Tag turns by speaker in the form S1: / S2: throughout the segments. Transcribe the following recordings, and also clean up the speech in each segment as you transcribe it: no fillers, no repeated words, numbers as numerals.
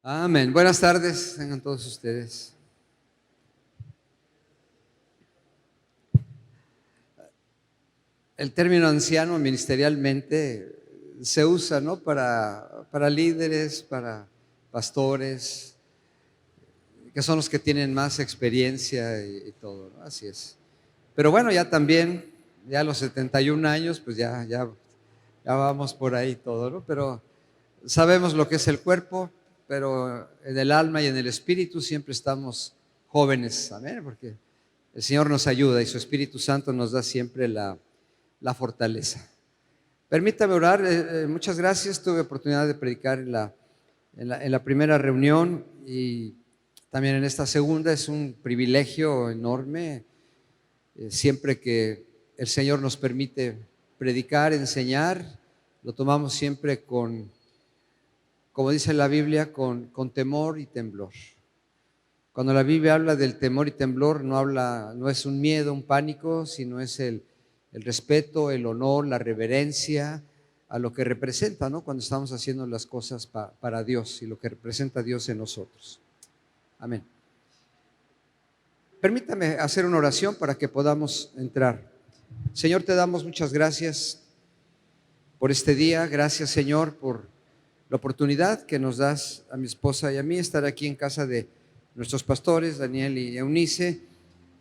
S1: Amén. Buenas tardes, tengan todos ustedes. El término anciano ministerialmente se usa, ¿no? Para líderes, para pastores, que son los que tienen más experiencia y todo, ¿no? Así es. Pero bueno, ya también, ya a los 71 años, pues ya vamos por ahí todo, ¿no? Pero sabemos lo que es el cuerpo, pero en el alma y en el espíritu siempre estamos jóvenes, amén, porque el Señor nos ayuda y su Espíritu Santo nos da siempre la fortaleza. Permítame orar. Muchas gracias. Tuve oportunidad de predicar en la primera reunión y también en esta segunda. Es un privilegio enorme. Siempre que el Señor nos permite predicar, enseñar, lo tomamos siempre como dice la Biblia, con temor y temblor. Cuando la Biblia habla del temor y temblor, no es un miedo, un pánico, sino es el respeto, el honor, la reverencia a lo que representa, ¿no? Cuando estamos haciendo las cosas para Dios y lo que representa Dios en nosotros. Amén. Permítame hacer una oración para que podamos entrar. Señor, te damos muchas gracias por este día. Gracias, Señor, por la oportunidad que nos das a mi esposa y a mí estar aquí en casa de nuestros pastores, Daniel y Eunice,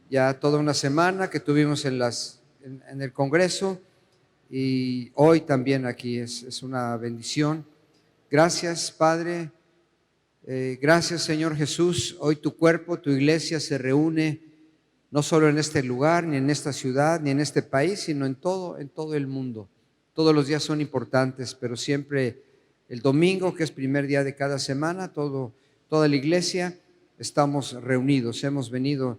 S1: ya toda una semana que tuvimos en el Congreso y hoy también aquí es una bendición. Gracias, Padre. Gracias, Señor Jesús. Hoy tu cuerpo, tu iglesia se reúne no solo en este lugar, ni en esta ciudad, ni en este país, sino en todo el mundo. Todos los días son importantes, pero siempre el domingo, que es primer día de cada semana, toda la iglesia estamos reunidos. Hemos venido,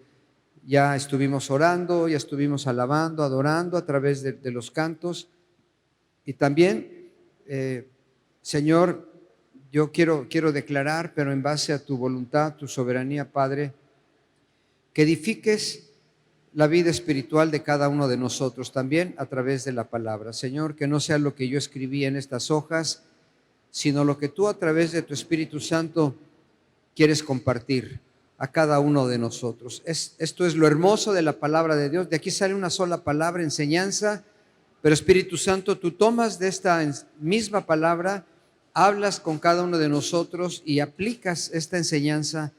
S1: ya estuvimos orando, ya estuvimos alabando, adorando a través de los cantos. Y también, Señor, yo quiero declarar, pero en base a tu voluntad, tu soberanía, Padre, que edifiques la vida espiritual de cada uno de nosotros también a través de la palabra. Señor, que no sea lo que yo escribí en estas hojas, sino lo que tú a través de tu Espíritu Santo quieres compartir a cada uno de nosotros. Esto es lo hermoso de la palabra de Dios. De aquí sale una sola palabra, enseñanza, pero Espíritu Santo, tú tomas de esta misma palabra, hablas con cada uno de nosotros y aplicas esta enseñanza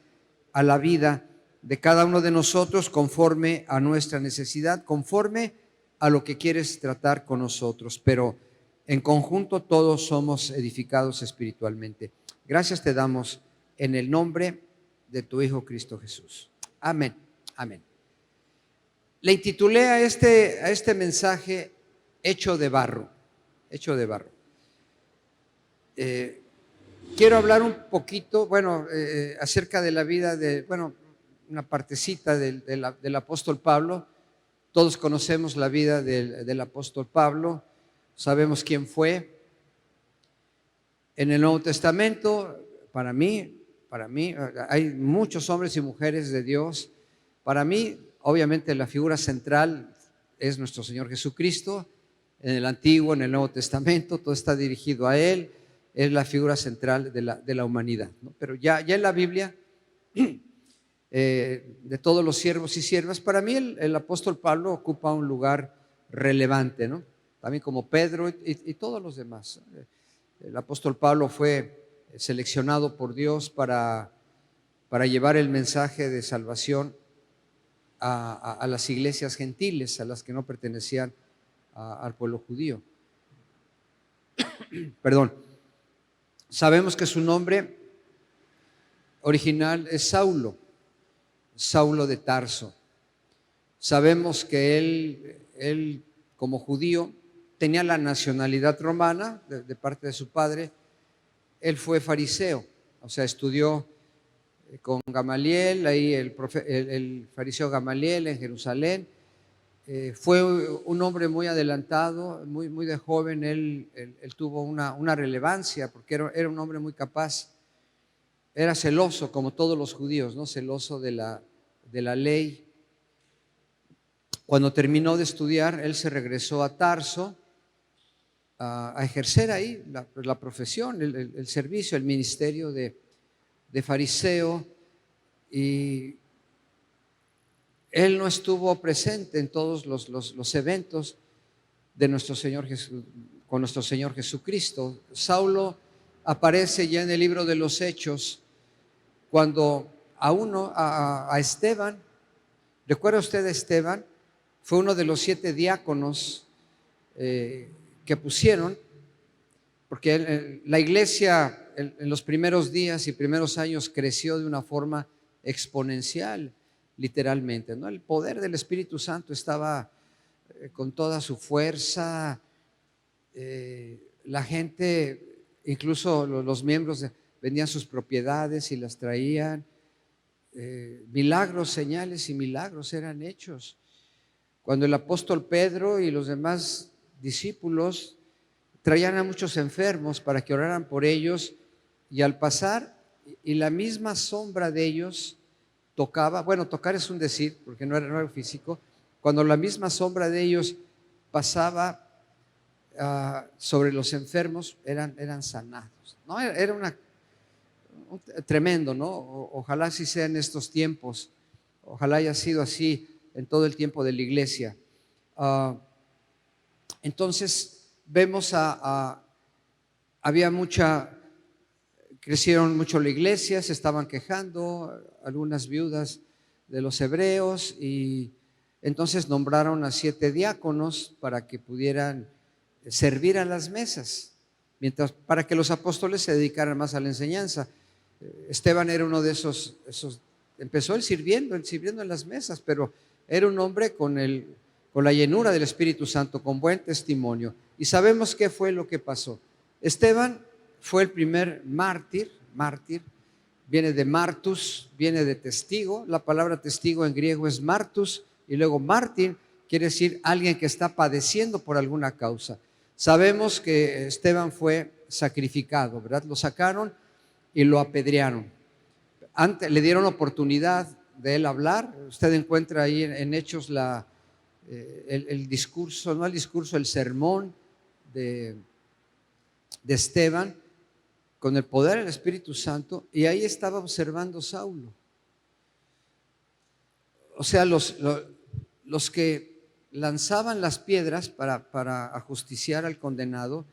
S1: a la vida de cada uno de nosotros conforme a nuestra necesidad, conforme a lo que quieres tratar con nosotros, pero en conjunto todos somos edificados espiritualmente. Gracias te damos en el nombre de tu Hijo Cristo Jesús. Amén, amén. Le intitulé a este mensaje Hecho de barro, hecho de barro. Quiero hablar un poquito, acerca de la vida una partecita del apóstol Pablo. Todos conocemos la vida del apóstol Pablo, sabemos quién fue. En el Nuevo Testamento, para mí, hay muchos hombres y mujeres de Dios. Para mí, obviamente, la figura central es nuestro Señor Jesucristo. En el Antiguo, en el Nuevo Testamento, todo está dirigido a Él. Es la figura central de la humanidad, ¿no? Pero ya en la Biblia, de todos los siervos y siervas, para mí el apóstol Pablo ocupa un lugar relevante, ¿no? También como Pedro y todos los demás. El apóstol Pablo fue seleccionado por Dios para llevar el mensaje de salvación a las iglesias gentiles, a las que no pertenecían al pueblo judío. Perdón. Sabemos que su nombre original es Saulo de Tarso. Sabemos que él como judío tenía la nacionalidad romana de parte de su padre. Él fue fariseo, o sea, estudió con Gamaliel, ahí el fariseo Gamaliel en Jerusalén. Fue un hombre muy adelantado, muy de joven. Él tuvo una relevancia porque era un hombre muy capaz. Era celoso, como todos los judíos, ¿no? Celoso de la ley. Cuando terminó de estudiar, él se regresó a Tarso a ejercer ahí la profesión, el servicio, el ministerio de de fariseo, y él no estuvo presente en todos los eventos de nuestro Señor con nuestro Señor Jesucristo. Saulo aparece ya en el libro de los Hechos cuando a Esteban, ¿recuerda usted a Esteban? Fue uno de los 7 diáconos que pusieron, porque la iglesia en los primeros días y primeros años creció de una forma exponencial, literalmente, ¿no? El poder del Espíritu Santo estaba con toda su fuerza. La gente, incluso los miembros, vendían sus propiedades y las traían. Milagros, señales y milagros eran hechos. Cuando el apóstol Pedro y los demás discípulos traían a muchos enfermos para que oraran por ellos, y al pasar, y la misma sombra de ellos tocaba, bueno, tocar es un decir, porque no era físico, cuando la misma sombra de ellos pasaba sobre los enfermos, eran sanados, ¿no? Era tremendo, ¿no? Ojalá así sea en estos tiempos, ojalá haya sido así en todo el tiempo de la iglesia. Entonces vemos crecieron mucho la iglesia, se estaban quejando algunas viudas de los hebreos, y entonces nombraron a 7 diáconos para que pudieran servir a las mesas, para que los apóstoles se dedicaran más a la enseñanza. Esteban era uno de esos, empezó él sirviendo en las mesas, pero era un hombre con la llenura del Espíritu Santo, con buen testimonio. Y sabemos qué fue lo que pasó. Esteban fue el primer mártir, viene de martus, viene de testigo. La palabra testigo en griego es martus, y luego mártir quiere decir alguien que está padeciendo por alguna causa. Sabemos que Esteban fue sacrificado, ¿verdad? Lo sacaron y lo apedrearon. Antes le dieron oportunidad de él hablar. Usted encuentra ahí en Hechos el discurso, no el discurso, el sermón de Esteban, con el poder del Espíritu Santo, y ahí estaba observando Saulo. O sea, los que lanzaban las piedras para ajusticiar al condenado,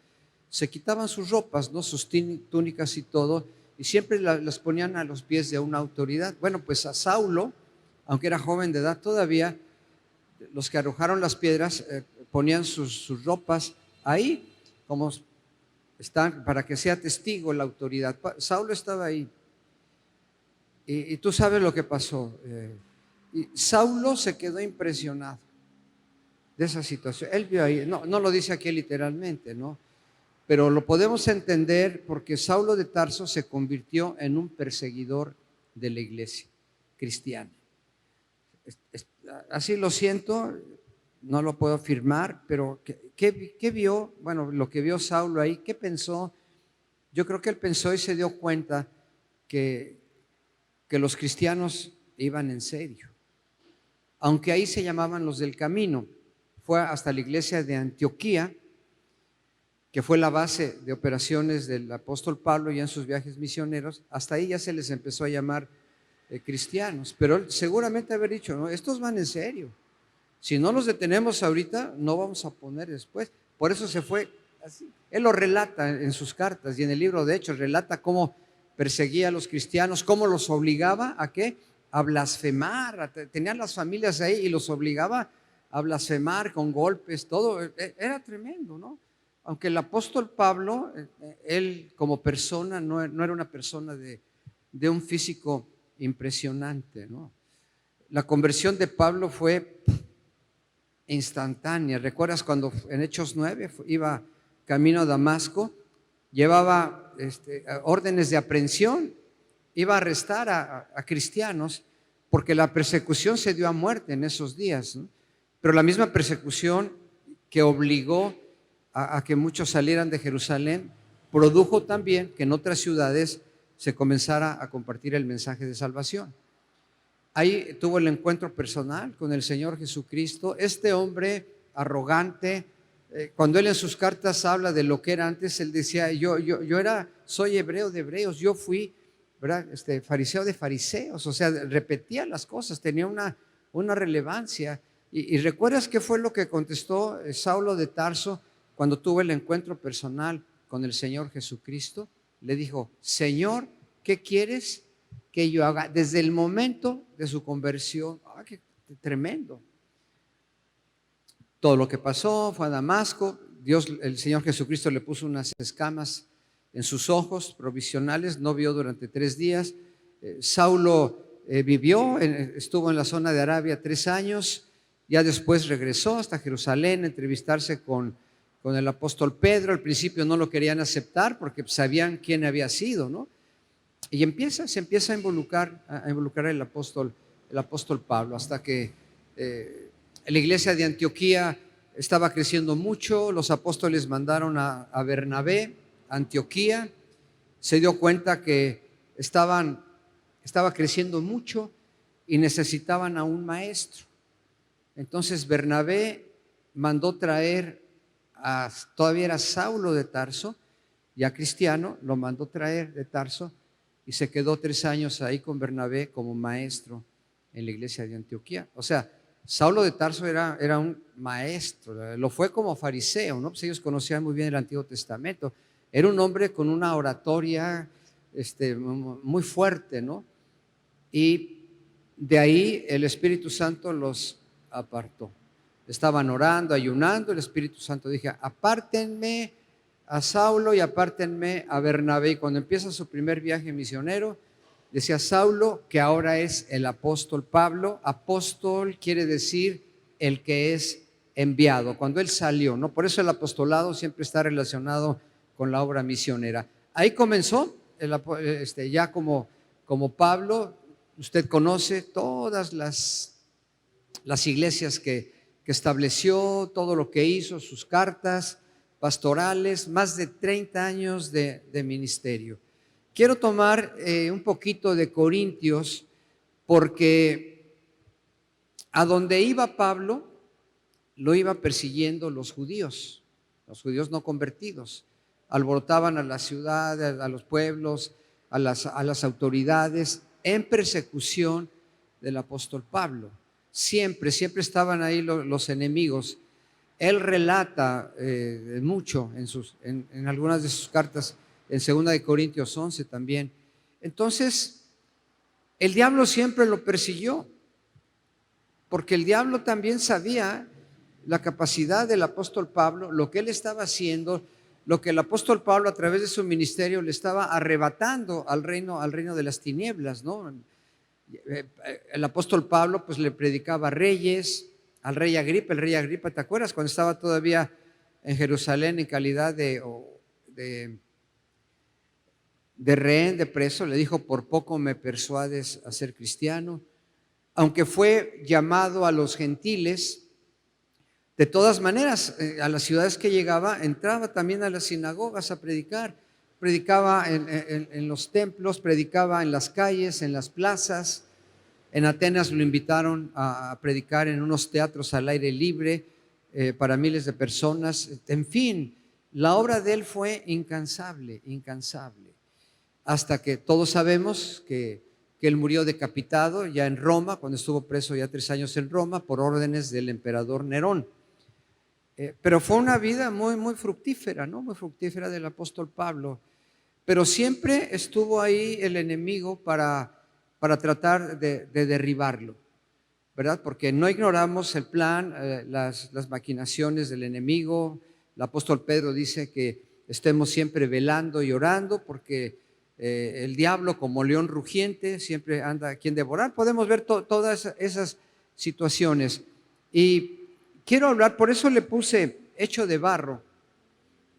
S1: se quitaban sus ropas, ¿no? Sus túnicas y todo, y siempre las ponían a los pies de una autoridad. Bueno, pues a Saulo, aunque era joven de edad todavía, los que arrojaron las piedras ponían sus ropas ahí, como están, para que sea testigo la autoridad. Saulo estaba ahí, y tú sabes lo que pasó. Y Saulo se quedó impresionado de esa situación. Él vio ahí, no lo dice aquí literalmente, ¿no? Pero lo podemos entender porque Saulo de Tarso se convirtió en un perseguidor de la iglesia cristiana. Así lo siento, no lo puedo afirmar, pero ¿qué vio? Bueno, lo que vio Saulo ahí, ¿qué pensó? Yo creo que él pensó y se dio cuenta que los cristianos iban en serio, aunque ahí se llamaban los del camino. Fue hasta la iglesia de Antioquía, que fue la base de operaciones del apóstol Pablo ya en sus viajes misioneros. Hasta ahí ya se les empezó a llamar cristianos, pero él seguramente haber dicho, no, estos van en serio. Si no los detenemos ahorita, no vamos a poner después. Por eso se fue así. Él lo relata en sus cartas, y en el libro de Hechos relata cómo perseguía a los cristianos, cómo los obligaba a ¿qué? A blasfemar. Tenían las familias ahí y los obligaba a blasfemar con golpes, todo. Era tremendo, ¿no? Aunque el apóstol Pablo, él como persona no era una persona de un físico impresionante, ¿no? La conversión de Pablo fue instantánea. ¿Recuerdas cuando en Hechos 9 iba camino a Damasco? Llevaba órdenes de aprehensión, iba a arrestar a cristianos, porque la persecución se dio a muerte en esos días, ¿no? Pero la misma persecución que obligó a que muchos salieran de Jerusalén produjo también que en otras ciudades se comenzara a compartir el mensaje de salvación. Ahí tuvo el encuentro personal con el Señor Jesucristo. Este hombre arrogante, cuando él en sus cartas habla de lo que era antes, él decía, soy hebreo de hebreos, yo fui ¿verdad? Fariseo de fariseos, o sea, repetía las cosas, tenía una relevancia. Y recuerdas qué fue lo que contestó Saulo de Tarso cuando tuvo el encuentro personal con el Señor Jesucristo. Le dijo: Señor, ¿qué quieres que yo haga? Desde el momento de su conversión. Qué tremendo. Todo lo que pasó, fue a Damasco. El Señor Jesucristo le puso unas escamas en sus ojos provisionales, no vio durante 3 días. Saulo estuvo en la zona de Arabia 3 años, ya después regresó hasta Jerusalén a entrevistarse con el apóstol Pedro. Al principio no lo querían aceptar porque sabían quién había sido, ¿no? Y se empieza a involucrar el apóstol Pablo, hasta que la iglesia de Antioquía estaba creciendo mucho. Los apóstoles mandaron a Bernabé a Antioquía. Se dio cuenta que estaba creciendo mucho y necesitaban a un maestro. Entonces Bernabé mandó traer todavía era Saulo de Tarso, ya cristiano, lo mandó traer de Tarso y se quedó 3 años ahí con Bernabé como maestro en la iglesia de Antioquía. O sea, Saulo de Tarso era un maestro, lo fue como fariseo, ¿no? Pues ellos conocían muy bien el Antiguo Testamento. Era un hombre con una oratoria muy fuerte, ¿no? Y de ahí el Espíritu Santo los apartó. Estaban orando, ayunando, el Espíritu Santo dijo: apártenme a Saulo y apártenme a Bernabé. Y cuando empieza su primer viaje misionero, decía Saulo que ahora es el apóstol Pablo. Apóstol quiere decir el que es enviado, cuando él salió, ¿no? Por eso el apostolado siempre está relacionado con la obra misionera. Ahí comenzó ya como Pablo. Usted conoce todas las iglesias que estableció, todo lo que hizo, sus cartas pastorales, más de 30 años de ministerio. Quiero tomar un poquito de Corintios, porque a donde iba Pablo, lo iba persiguiendo los judíos no convertidos. Alborotaban a la ciudad, a los pueblos, a las autoridades, en persecución del apóstol Pablo. Siempre estaban ahí los enemigos. Él relata mucho en algunas de sus cartas, en 2 de Corintios 11 también. Entonces, el diablo siempre lo persiguió, porque el diablo también sabía la capacidad del apóstol Pablo, lo que él estaba haciendo, lo que el apóstol Pablo a través de su ministerio le estaba arrebatando al reino de las tinieblas, ¿no? El apóstol Pablo pues le predicaba a reyes, al rey Agripa. El rey Agripa, ¿te acuerdas? Cuando estaba todavía en Jerusalén en calidad de rehén, de preso, le dijo: por poco me persuades a ser cristiano. Aunque fue llamado a los gentiles, de todas maneras, a las ciudades que llegaba, entraba también a las sinagogas a predicar. Predicaba en los templos, predicaba en las calles, en las plazas. En Atenas lo invitaron a predicar en unos teatros al aire libre para miles de personas. En fin, la obra de él fue incansable, hasta que todos sabemos que él murió decapitado ya en Roma, cuando estuvo preso ya 3 años en Roma por órdenes del emperador Nerón. Pero fue una vida muy, muy fructífera, ¿no? Muy fructífera del apóstol Pablo. Pero siempre estuvo ahí el enemigo para tratar de derribarlo, ¿verdad? Porque no ignoramos el plan, las maquinaciones del enemigo. El apóstol Pedro dice que estemos siempre velando y orando, porque el diablo, como león rugiente, siempre anda a quien devorar. Podemos ver todas esas situaciones. Y quiero hablar, por eso le puse hecho de barro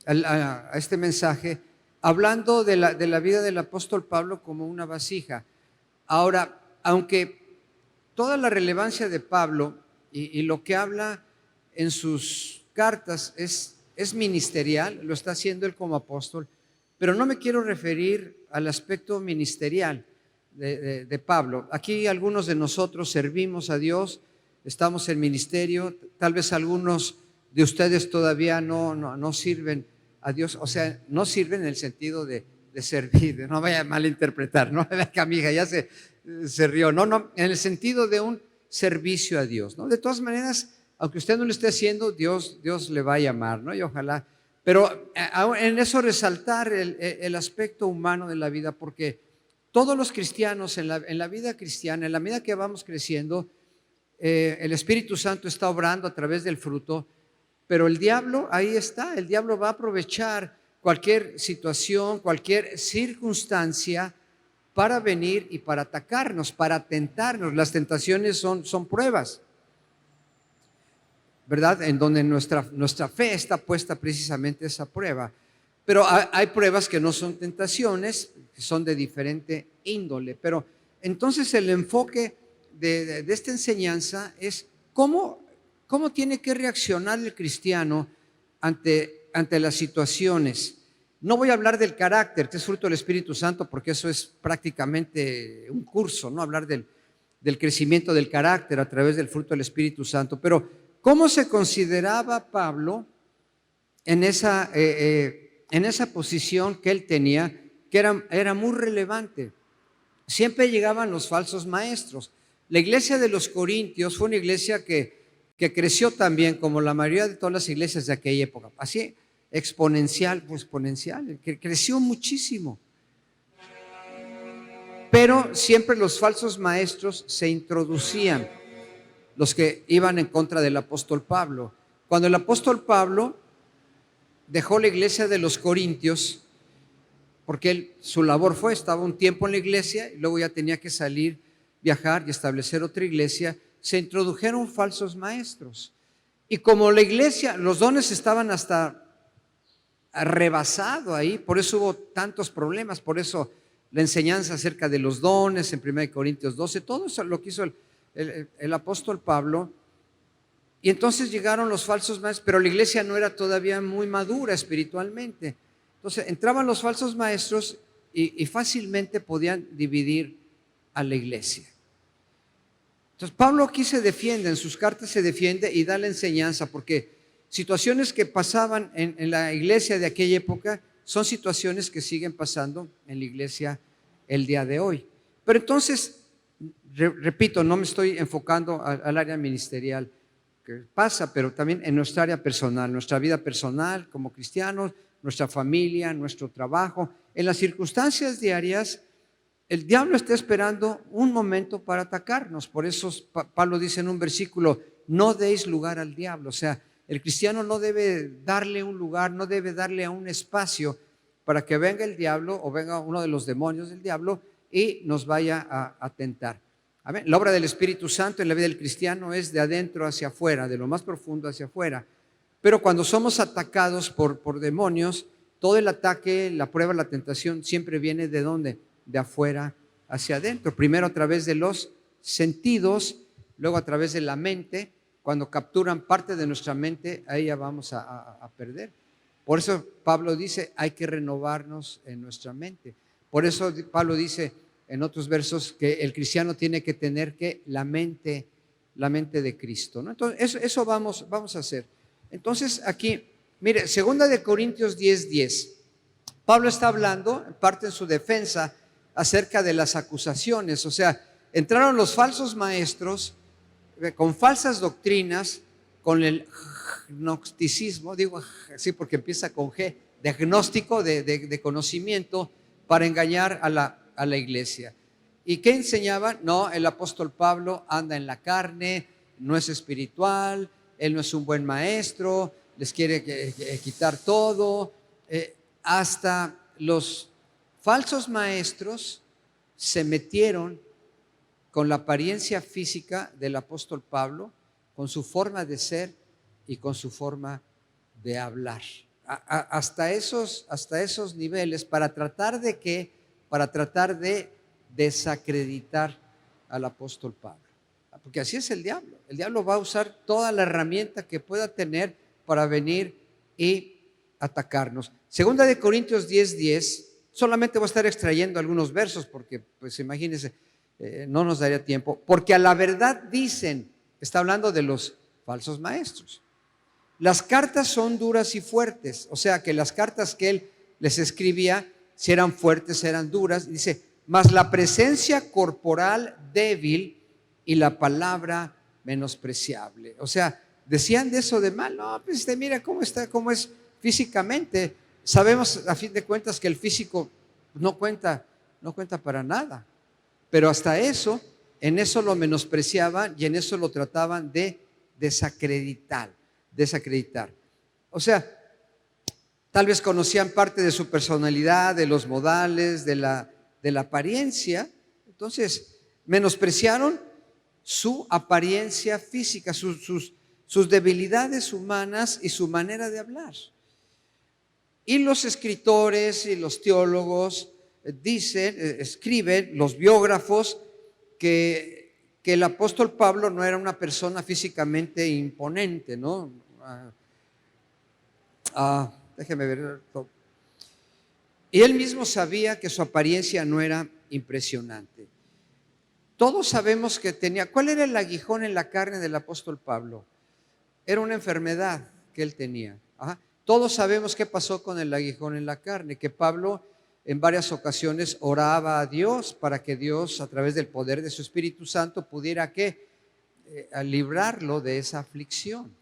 S1: a este mensaje, hablando de la vida del apóstol Pablo como una vasija. Ahora, aunque toda la relevancia de Pablo y lo que habla en sus cartas es ministerial, lo está haciendo él como apóstol, pero no me quiero referir al aspecto ministerial de Pablo. Aquí algunos de nosotros servimos a Dios, estamos en ministerio, tal vez algunos de ustedes todavía no sirven a Dios, o sea, no sirven en el sentido de de servir, no vaya a malinterpretar, no que a mi hija ya se rió, no, en el sentido de un servicio a Dios, ¿no? De todas maneras, aunque usted no lo esté haciendo, Dios le va a llamar, ¿no? Y ojalá, pero en eso resaltar el aspecto humano de la vida, porque todos los cristianos en la vida cristiana, en la medida que vamos creciendo, el Espíritu Santo está obrando a través del fruto, pero el diablo ahí está, el diablo va a aprovechar cualquier situación, cualquier circunstancia para venir y para atacarnos, para tentarnos. Las tentaciones son pruebas, ¿verdad? En donde nuestra fe está puesta precisamente esa prueba. Pero hay pruebas que no son tentaciones, que son de diferente índole. Pero entonces el enfoque de esta enseñanza es cómo tiene que reaccionar el cristiano ante las situaciones. No voy a hablar del carácter, que es fruto del Espíritu Santo, porque eso es prácticamente un curso, ¿no? Hablar del crecimiento del carácter a través del fruto del Espíritu Santo. Pero, ¿cómo se consideraba Pablo en esa posición que él tenía, que era muy relevante? Siempre llegaban los falsos maestros. La iglesia de los Corintios fue una iglesia que creció también, como la mayoría de todas las iglesias de aquella época, así exponencial, que creció muchísimo. Pero siempre los falsos maestros se introducían, los que iban en contra del apóstol Pablo. Cuando el apóstol Pablo dejó la iglesia de los Corintios, porque su labor estaba un tiempo en la iglesia y luego ya tenía que salir, viajar y establecer otra iglesia, se introdujeron falsos maestros. Y como la iglesia, los dones estaban hasta rebasado ahí, por eso hubo tantos problemas, por eso la enseñanza acerca de los dones en 1 Corintios 12, todo eso lo que hizo el apóstol Pablo. Y entonces llegaron los falsos maestros, pero la iglesia no era todavía muy madura espiritualmente. Entonces entraban los falsos maestros y fácilmente podían dividir a la iglesia. Entonces Pablo aquí se defiende, en sus cartas se defiende y da la enseñanza, porque situaciones que pasaban en la iglesia de aquella época son situaciones que siguen pasando en la iglesia el día de hoy. Pero entonces, repito, no me estoy enfocando al área ministerial que pasa, pero también en nuestra área personal, nuestra vida personal como cristianos, nuestra familia, nuestro trabajo. En las circunstancias diarias, el diablo está esperando un momento para atacarnos. Por eso Pablo dice en un versículo, no deis lugar al diablo. O sea, el cristiano no debe darle un lugar, no debe darle a un espacio para que venga el diablo o venga uno de los demonios del diablo y nos vaya a tentar. Amén. La obra del Espíritu Santo en la vida del cristiano es de adentro hacia afuera, de lo más profundo hacia afuera. Pero cuando somos atacados por demonios, todo el ataque, la prueba, la tentación siempre viene ¿de dónde? De afuera hacia adentro. Primero a través de los sentidos, luego a través de la mente. Cuando capturan parte de nuestra mente, ahí ya vamos a perder. Por eso Pablo dice, hay que renovarnos en nuestra mente. Por eso Pablo dice en otros versos que el cristiano tiene que tener la mente de Cristo, ¿no? Entonces, eso vamos a hacer. Entonces, aquí, mire, 2 Corintios 10:10. Pablo está hablando, en parte en su defensa, acerca de las acusaciones. O sea, entraron los falsos maestros con falsas doctrinas, con el gnosticismo, digo así porque empieza con G, de gnóstico, de conocimiento, para engañar a la iglesia. ¿Y qué enseñaban? No, el apóstol Pablo anda en la carne, no es espiritual, él no es un buen maestro, les quiere quitar todo. Hasta los falsos maestros se metieron con la apariencia física del apóstol Pablo, con su forma de ser y con su forma de hablar. Hasta esos niveles, para tratar de desacreditar al apóstol Pablo. Porque así es el diablo. El diablo va a usar toda la herramienta que pueda tener para venir y atacarnos. 2 Corintios 10:10, solamente voy a estar extrayendo algunos versos porque, pues imagínense, no nos daría tiempo. Porque a la verdad dicen, está hablando de los falsos maestros, las cartas son duras y fuertes. O sea que las cartas que él les escribía si eran fuertes, eran duras. Dice, mas la presencia corporal débil y la palabra menospreciable. O sea, decían de eso de mal. No, pues mira cómo está, cómo es físicamente. Sabemos a fin de cuentas que el físico no cuenta para nada. Pero hasta eso, en eso lo menospreciaban y en eso lo trataban de desacreditar. O sea, tal vez conocían parte de su personalidad, de los modales, de la apariencia. Entonces, menospreciaron su apariencia física, sus debilidades humanas y su manera de hablar. Y los escritores y los teólogos escriben, los biógrafos, que el apóstol Pablo no era una persona físicamente imponente, ¿no? Déjeme ver. Y él mismo sabía que su apariencia no era impresionante. Todos sabemos que tenía. ¿Cuál era el aguijón en la carne del apóstol Pablo? Era una enfermedad que él tenía. Todos sabemos qué pasó con el aguijón en la carne, que Pablo en varias ocasiones oraba a Dios para que Dios, a través del poder de su Espíritu Santo, pudiera librarlo de esa aflicción.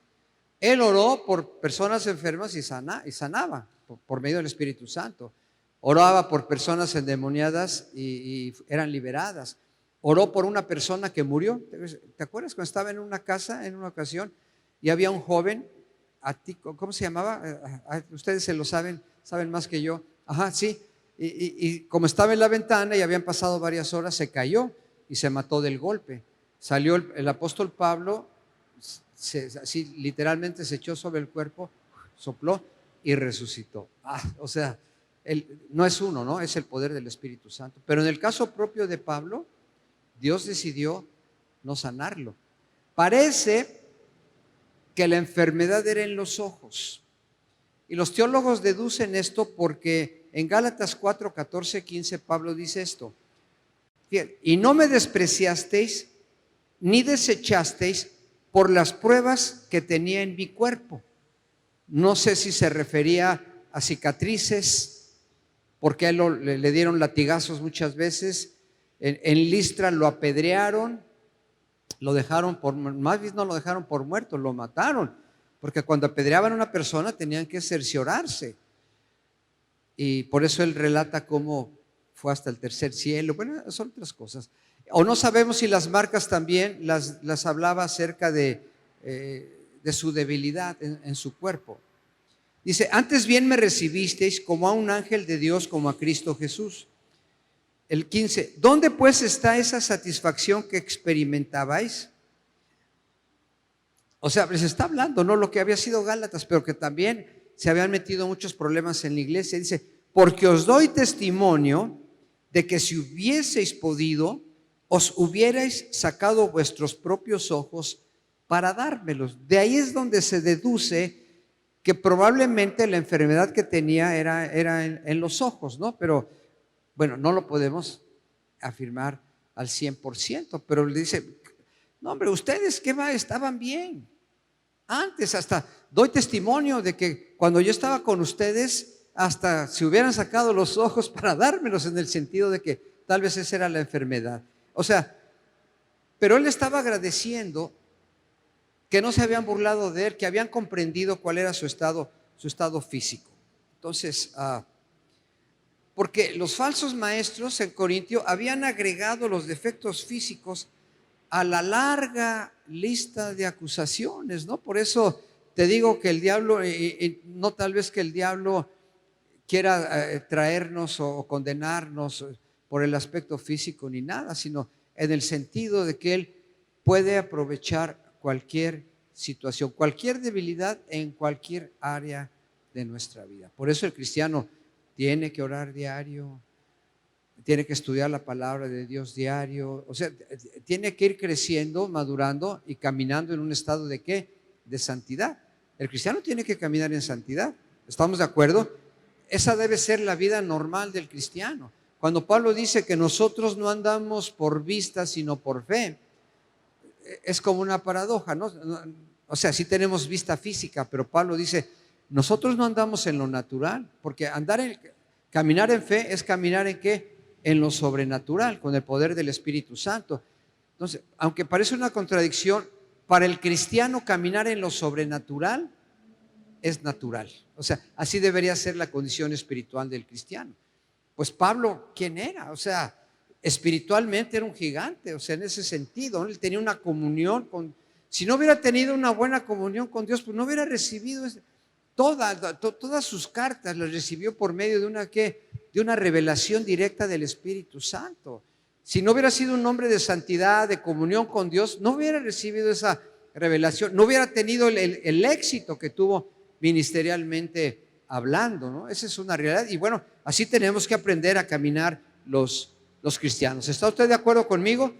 S1: Él oró por personas enfermas y sanaba por medio del Espíritu Santo. Oraba por personas endemoniadas y eran liberadas. Oró por una persona que murió. ¿Te acuerdas cuando estaba en una casa en una ocasión y había un joven? ¿Cómo se llamaba? Ustedes se lo saben más que yo. Sí. Y como estaba en la ventana y habían pasado varias horas, se cayó y se mató del golpe. Salió el apóstol Pablo, así literalmente se echó sobre el cuerpo, sopló y resucitó. O sea, no es uno, ¿no? Es el poder del Espíritu Santo. Pero en el caso propio de Pablo, Dios decidió no sanarlo. Parece que la enfermedad era en los ojos. Y los teólogos deducen esto porque en Gálatas 4, 14, 15 Pablo dice esto. Fíjate, y no me despreciasteis ni desechasteis por las pruebas que tenía en mi cuerpo. No sé si se refería a cicatrices, porque a él le dieron latigazos muchas veces. En Listra lo apedrearon, más bien no lo dejaron por muerto, lo mataron, porque cuando apedreaban a una persona tenían que cerciorarse. Y por eso él relata cómo fue hasta el tercer cielo. Bueno, son otras cosas. O no sabemos si las marcas también las hablaba acerca de su debilidad en su cuerpo. Dice, antes bien me recibisteis como a un ángel de Dios, como a Cristo Jesús. El 15, ¿dónde pues está esa satisfacción que experimentabais? O sea, les está hablando, no lo que había sido Gálatas, pero que también se habían metido muchos problemas en la iglesia. Dice, porque os doy testimonio de que si hubieseis podido, os hubierais sacado vuestros propios ojos para dármelos. De ahí es donde se deduce que probablemente la enfermedad que tenía era en los ojos, ¿no? Pero bueno, no lo podemos afirmar al 100%, pero le dice, no hombre, ustedes estaban bien. Antes hasta doy testimonio de que cuando yo estaba con ustedes, hasta se hubieran sacado los ojos para dármelos, en el sentido de que tal vez esa era la enfermedad. O sea, pero él estaba agradeciendo que no se habían burlado de él, que habían comprendido cuál era su estado físico. Entonces, porque los falsos maestros en Corintio habían agregado los defectos físicos a la larga lista de acusaciones, ¿no? Por eso te digo que el diablo, no tal vez que el diablo quiera traernos o condenarnos por el aspecto físico ni nada, sino en el sentido de que él puede aprovechar cualquier situación, cualquier debilidad en cualquier área de nuestra vida. Por eso el cristiano tiene que orar diario, tiene que estudiar la palabra de Dios diario, o sea, tiene que ir creciendo, madurando y caminando en un estado de ¿qué? De santidad. El cristiano tiene que caminar en santidad, ¿estamos de acuerdo? Esa debe ser la vida normal del cristiano. Cuando Pablo dice que nosotros no andamos por vista, sino por fe, es como una paradoja, ¿no? O sea, sí tenemos vista física, pero Pablo dice, nosotros no andamos en lo natural, porque Caminar en fe es caminar ¿en qué? En lo sobrenatural, con el poder del Espíritu Santo. Entonces, aunque parece una contradicción, para el cristiano caminar en lo sobrenatural es natural. O sea, así debería ser la condición espiritual del cristiano. Pues Pablo, ¿quién era? O sea, espiritualmente era un gigante, o sea, en ese sentido, ¿no? Él tenía una comunión con, si no hubiera tenido una buena comunión con Dios, pues no hubiera recibido todas sus cartas, las recibió por medio de una, ¿qué? De una revelación directa del Espíritu Santo. Si no hubiera sido un hombre de santidad, de comunión con Dios, no hubiera recibido esa revelación, no hubiera tenido el éxito que tuvo ministerialmente hablando, ¿no? Esa es una realidad. Y bueno, así tenemos que aprender a caminar los cristianos. ¿Está usted de acuerdo conmigo?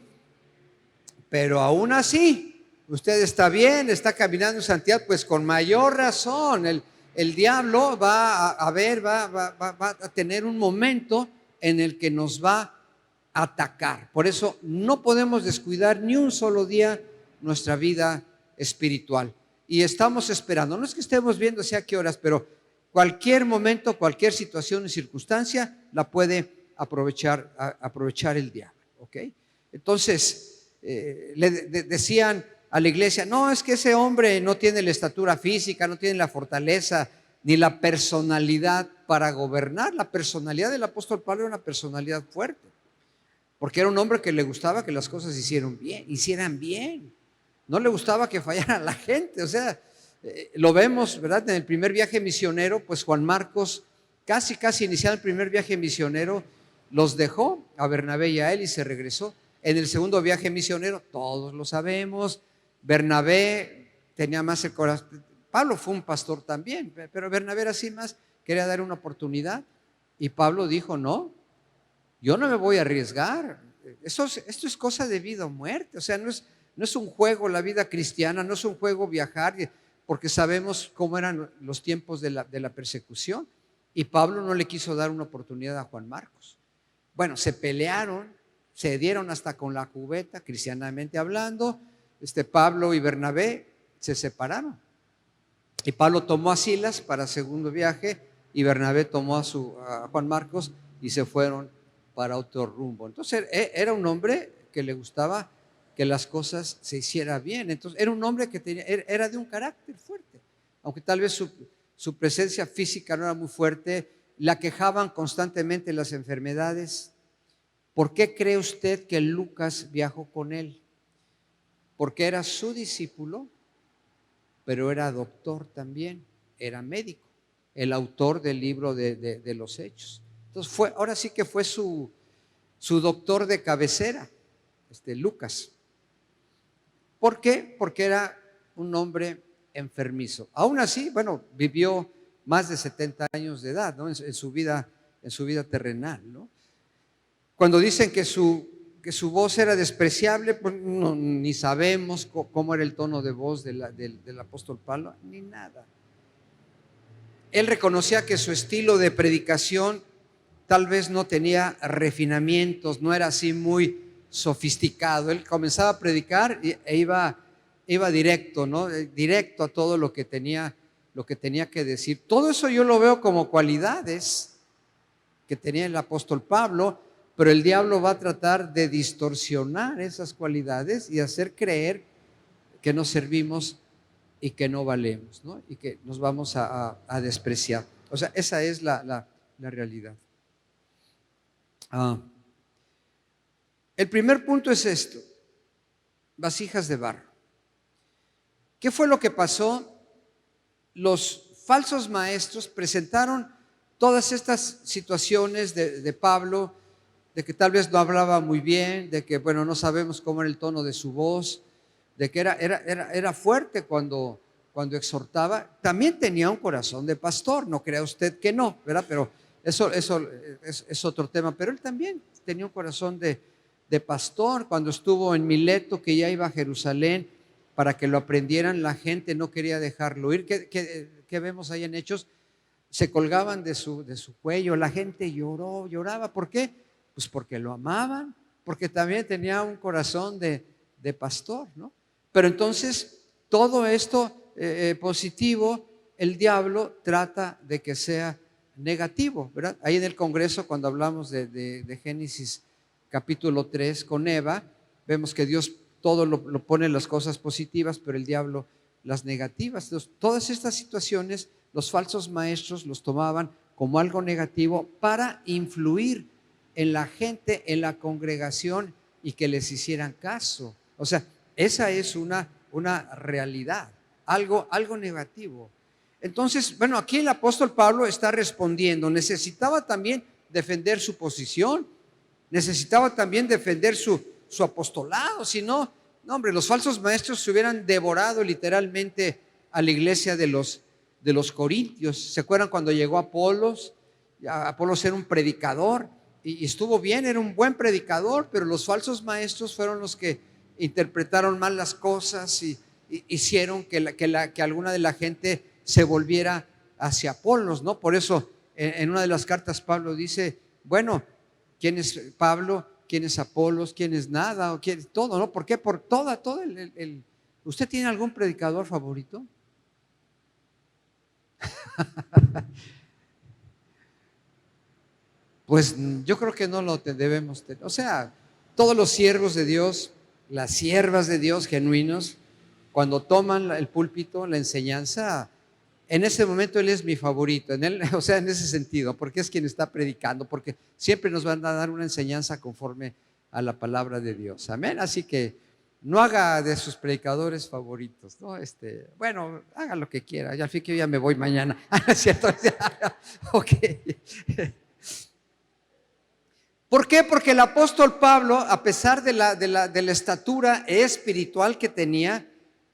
S1: Pero aún así, usted está bien, está caminando en santidad, pues con mayor razón, el diablo va a tener un momento en el que nos va a atacar. Por eso no podemos descuidar ni un solo día nuestra vida espiritual. Y estamos esperando, no es que estemos viendo a qué horas, pero cualquier momento, cualquier situación y circunstancia la puede aprovechar el diablo. ¿Ok? Entonces, decían a la iglesia, no, es que ese hombre no tiene la estatura física, no tiene la fortaleza, ni la personalidad para gobernar. La personalidad del apóstol Pablo era una personalidad fuerte, porque era un hombre que le gustaba que las cosas hicieran bien. No le gustaba que fallara la gente. O sea, lo vemos, ¿verdad? En el primer viaje misionero, pues Juan Marcos, casi iniciado el primer viaje misionero, los dejó a Bernabé y a él y se regresó. En el segundo viaje misionero, todos lo sabemos, Bernabé tenía más el corazón. Pablo fue un pastor también, pero Bernabé era así más, quería dar una oportunidad. Y Pablo dijo, no, yo no me voy a arriesgar. Esto es cosa de vida o muerte. O sea, no es un juego la vida cristiana, no es un juego viajar, porque sabemos cómo eran los tiempos de la persecución. Y Pablo no le quiso dar una oportunidad a Juan Marcos. Bueno, se pelearon, se dieron hasta con la cubeta, cristianamente hablando. Pablo y Bernabé se separaron. Y Pablo tomó a Silas para segundo viaje y Bernabé tomó a Juan Marcos y se fueron para otro rumbo. Entonces era un hombre que le gustaba que las cosas se hicieran bien. Entonces era un hombre que era de un carácter fuerte, aunque tal vez su presencia física no era muy fuerte. La quejaban constantemente las enfermedades. ¿Por qué cree usted que Lucas viajó con él? Porque era su discípulo, pero era doctor también, era médico, el autor del libro de los Hechos. Entonces ahora sí que fue su doctor de cabecera, Lucas. ¿Por qué? Porque era un hombre enfermizo. Aún así, bueno, vivió más de 70 años de edad, ¿no? en su vida terrenal, ¿no? Cuando dicen que su voz era despreciable, pues ni sabemos cómo era el tono de voz del apóstol Pablo, ni nada. Él reconocía que su estilo de predicación tal vez no tenía refinamientos, no era así muy sofisticado. Él comenzaba a predicar e iba directo, ¿no? Directo a todo lo que tenía que decir. Todo eso yo lo veo como cualidades que tenía el apóstol Pablo, pero el diablo va a tratar de distorsionar esas cualidades y hacer creer que no servimos y que no valemos, ¿no? Y que nos vamos a despreciar. O sea, esa es la realidad. El primer punto es esto: vasijas de barro. ¿Qué fue lo que pasó? Los falsos maestros presentaron todas estas situaciones de Pablo, de que tal vez no hablaba muy bien, de que, bueno, no sabemos cómo era el tono de su voz, de que era fuerte cuando exhortaba. También tenía un corazón de pastor, no crea usted que no, ¿verdad? Pero eso es otro tema. Pero él también tenía un corazón de pastor. Cuando estuvo en Mileto, que ya iba a Jerusalén para que lo aprendieran, la gente no quería dejarlo ir. ¿Qué vemos ahí en Hechos? Se colgaban de su cuello, la gente lloraba. ¿Por qué? Pues porque lo amaban, porque también tenía un corazón de pastor, ¿no? Pero entonces todo esto positivo, el diablo trata de que sea negativo, ¿verdad? Ahí en el Congreso, cuando hablamos de Génesis capítulo 3 con Eva, vemos que Dios todo lo pone las cosas positivas, pero el diablo las negativas. Entonces, todas estas situaciones, los falsos maestros los tomaban como algo negativo para influir en la gente, en la congregación y que les hicieran caso. O sea, esa es una realidad, algo negativo. Entonces, bueno, aquí el apóstol Pablo está respondiendo. Necesitaba también defender su posición, necesitaba también defender su apostolado. Si no, no, hombre, los falsos maestros se hubieran devorado literalmente a la iglesia de los corintios. ¿Se acuerdan cuando llegó Apolos? Apolos era un predicador y estuvo bien, era un buen predicador, pero los falsos maestros fueron los que interpretaron mal las cosas y hicieron que alguna de la gente se volviera hacia Apolos, ¿no? Por eso en una de las cartas Pablo dice, bueno, ¿quién es Pablo? ¿Quién es Apolos? ¿Quién es nada? ¿O quién, todo, ¿no? ¿Por qué? Por todo ¿Usted tiene algún predicador favorito? Pues yo creo que no lo debemos tener. O sea, todos los siervos de Dios, las siervas de Dios genuinos, cuando toman el púlpito, la enseñanza, en ese momento él es mi favorito, o sea, en ese sentido, porque es quien está predicando, porque siempre nos van a dar una enseñanza conforme a la palabra de Dios. Amén. Así que no haga de sus predicadores favoritos, ¿no? Bueno, haga lo que quiera. Ya al fin que yo ya me voy mañana. ¿Es cierto? Ok. ¿Por qué? Porque el apóstol Pablo, a pesar de la estatura espiritual que tenía,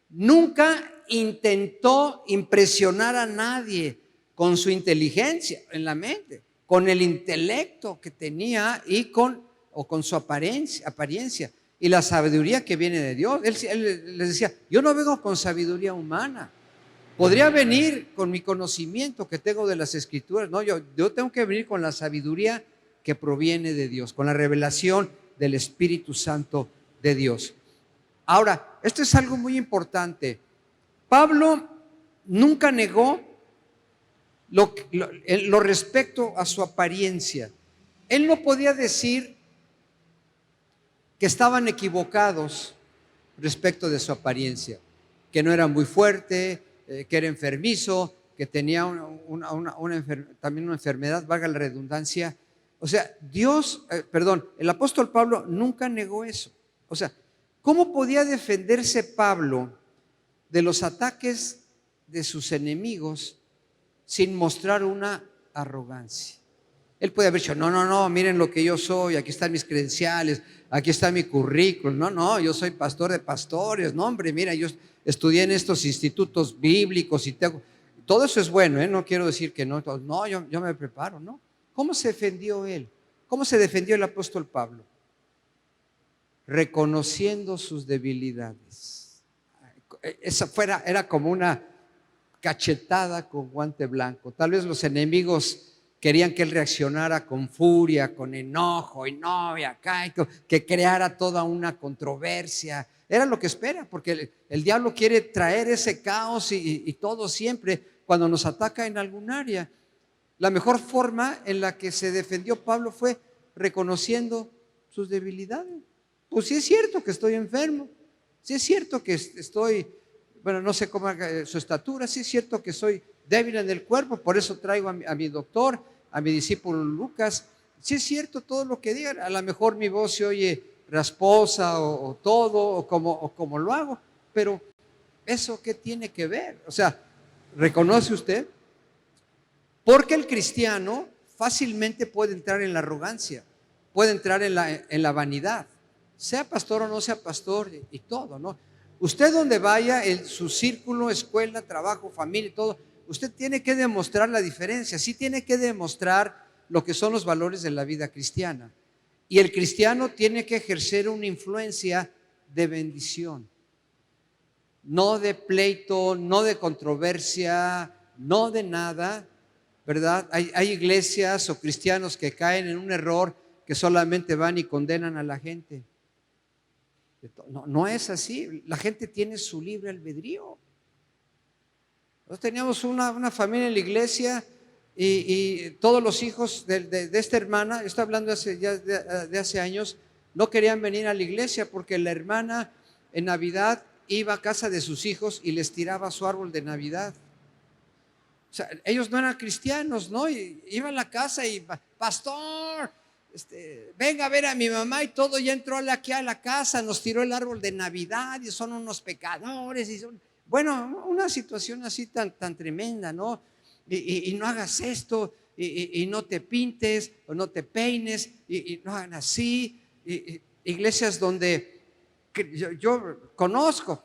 S1: nunca intentó impresionar a nadie con su inteligencia en la mente, con el intelecto que tenía o con su apariencia y la sabiduría que viene de Dios. Él les decía, yo no vengo con sabiduría humana. Podría venir con mi conocimiento que tengo de las Escrituras. No, yo tengo que venir con la sabiduría que proviene de Dios, con la revelación del Espíritu Santo de Dios. Ahora, esto es algo muy importante. Pablo nunca negó lo respecto a su apariencia. Él no podía decir que estaban equivocados respecto de su apariencia, que no era muy fuerte, que era enfermizo, que tenía también una enfermedad, valga la redundancia. O sea, el apóstol Pablo nunca negó eso. O sea, ¿cómo podía defenderse Pablo de los ataques de sus enemigos sin mostrar una arrogancia? Él puede haber dicho, no, miren lo que yo soy, aquí están mis credenciales, aquí está mi currículum. No, yo soy pastor de pastores. No, hombre, mira, yo estudié en estos institutos bíblicos y todo eso es bueno, no quiero decir que no. No, yo me preparo, ¿no? ¿Cómo se defendió él? ¿Cómo se defendió el apóstol Pablo? Reconociendo sus debilidades. Esa era como una cachetada con guante blanco. Tal vez los enemigos querían que él reaccionara con furia, con enojo, y acá, que creara toda una controversia. Era lo que espera, porque el diablo quiere traer ese caos y todo siempre cuando nos ataca en algún área. La mejor forma en la que se defendió Pablo fue reconociendo sus debilidades. Pues sí es cierto que estoy enfermo, sí es cierto que estoy, bueno, no sé cómo su estatura, sí es cierto que soy débil en el cuerpo, por eso traigo a mi doctor, a mi discípulo Lucas. Sí es cierto todo lo que digan, a lo mejor mi voz se oye rasposa o todo, o como lo hago, pero ¿eso qué tiene que ver? O sea, ¿reconoce usted? Porque el cristiano fácilmente puede entrar en la arrogancia, puede entrar en la vanidad, sea pastor o no sea pastor y todo, ¿no? Usted donde vaya, en su círculo, escuela, trabajo, familia y todo, usted tiene que demostrar la diferencia, sí tiene que demostrar lo que son los valores de la vida cristiana. Y el cristiano tiene que ejercer una influencia de bendición, no de pleito, no de controversia, no de nada, ¿verdad? Hay iglesias o cristianos que caen en un error que solamente van y condenan a la gente. No es así. La gente tiene su libre albedrío. Nosotros teníamos una familia en la iglesia y todos los hijos de esta hermana, estoy hablando de hace años, no querían venir a la iglesia porque la hermana en Navidad iba a casa de sus hijos y les tiraba su árbol de Navidad. O sea, ellos no eran cristianos, ¿no? Y iba a la casa y, pastor, venga a ver a mi mamá y todo, ya entró aquí a la casa, nos tiró el árbol de Navidad y son unos pecadores. Bueno, una situación así tan tremenda, ¿no? Y no hagas esto, y no te pintes o no te peines, y no hagan así. Iglesias donde yo conozco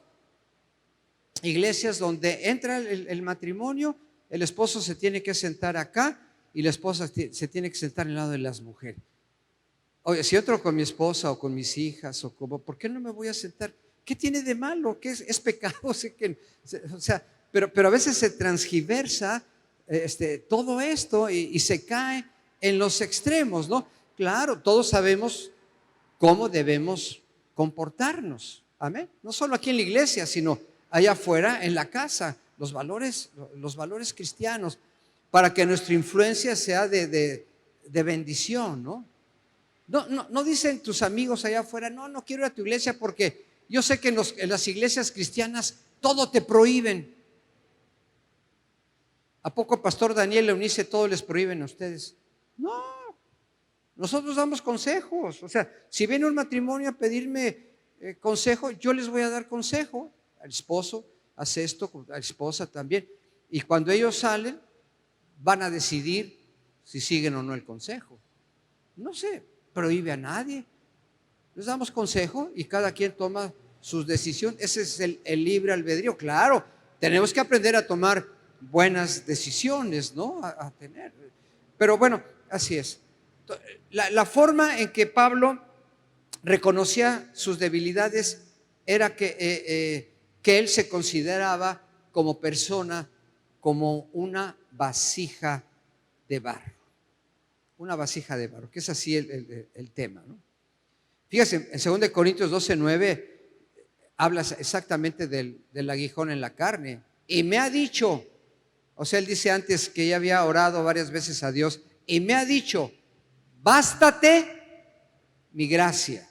S1: iglesias donde entra el matrimonio, el esposo se tiene que sentar acá y la esposa se tiene que sentar al lado de las mujeres. Oye, si entro con mi esposa o con mis hijas, ¿por qué no me voy a sentar? ¿Qué tiene de malo? ¿Qué es pecado? O sea, pero a veces se transgiversa todo esto y se cae en los extremos, ¿no? Claro, todos sabemos cómo debemos comportarnos, amén. No solo aquí en la iglesia, sino allá afuera en la casa, los valores cristianos, para que nuestra influencia sea de bendición, ¿no? No dicen tus amigos allá afuera, no quiero ir a tu iglesia porque yo sé que en las iglesias cristianas todo te prohíben. ¿A poco Pastor Daniel Eunice todo les prohíben a ustedes? No, nosotros damos consejos. O sea, si viene un matrimonio a pedirme consejo, yo les voy a dar consejo. Al esposo hace esto, a la esposa también. Y cuando ellos salen, van a decidir si siguen o no el consejo. No se prohíbe a nadie. Les damos consejo y cada quien toma sus decisiones. Ese es el libre albedrío. Claro, tenemos que aprender a tomar buenas decisiones, ¿no? A tener. Pero bueno, así es. La forma en que Pablo reconocía sus debilidades era que él se consideraba como persona, como una vasija de barro. Una vasija de barro, que es así el tema, ¿no? Fíjese, en 2 Corintios 12:9 habla exactamente del aguijón en la carne. Y me ha dicho, o sea, él dice antes que ya había orado varias veces a Dios, y me ha dicho, bástate mi gracia,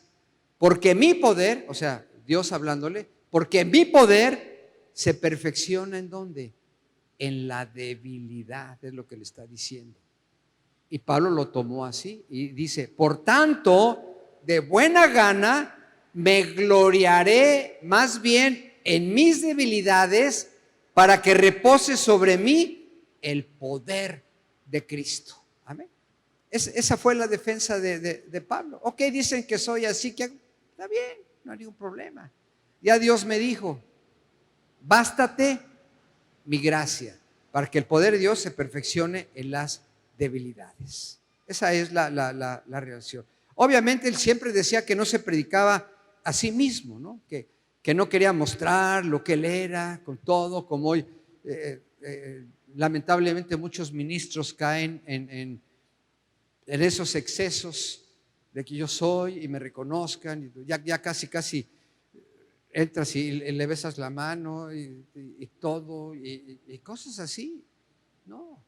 S1: porque mi poder, o sea, Dios hablándole, porque mi poder se perfecciona ¿en dónde? En la debilidad, es lo que le está diciendo. Y Pablo lo tomó así y dice, por tanto, de buena gana me gloriaré más bien en mis debilidades para que repose sobre mí el poder de Cristo. Amén. Esa fue la defensa de Pablo. Ok, dicen que soy así, que está bien, no hay ningún problema. Ya Dios me dijo, bástate mi gracia, para que el poder de Dios se perfeccione en las debilidades. Esa es la relación. Obviamente él siempre decía que no se predicaba a sí mismo, ¿no? Que no quería mostrar lo que él era con todo, como hoy lamentablemente muchos ministros caen en esos excesos de que yo soy y me reconozcan, y ya casi entras y le besas la mano y todo y cosas así. No,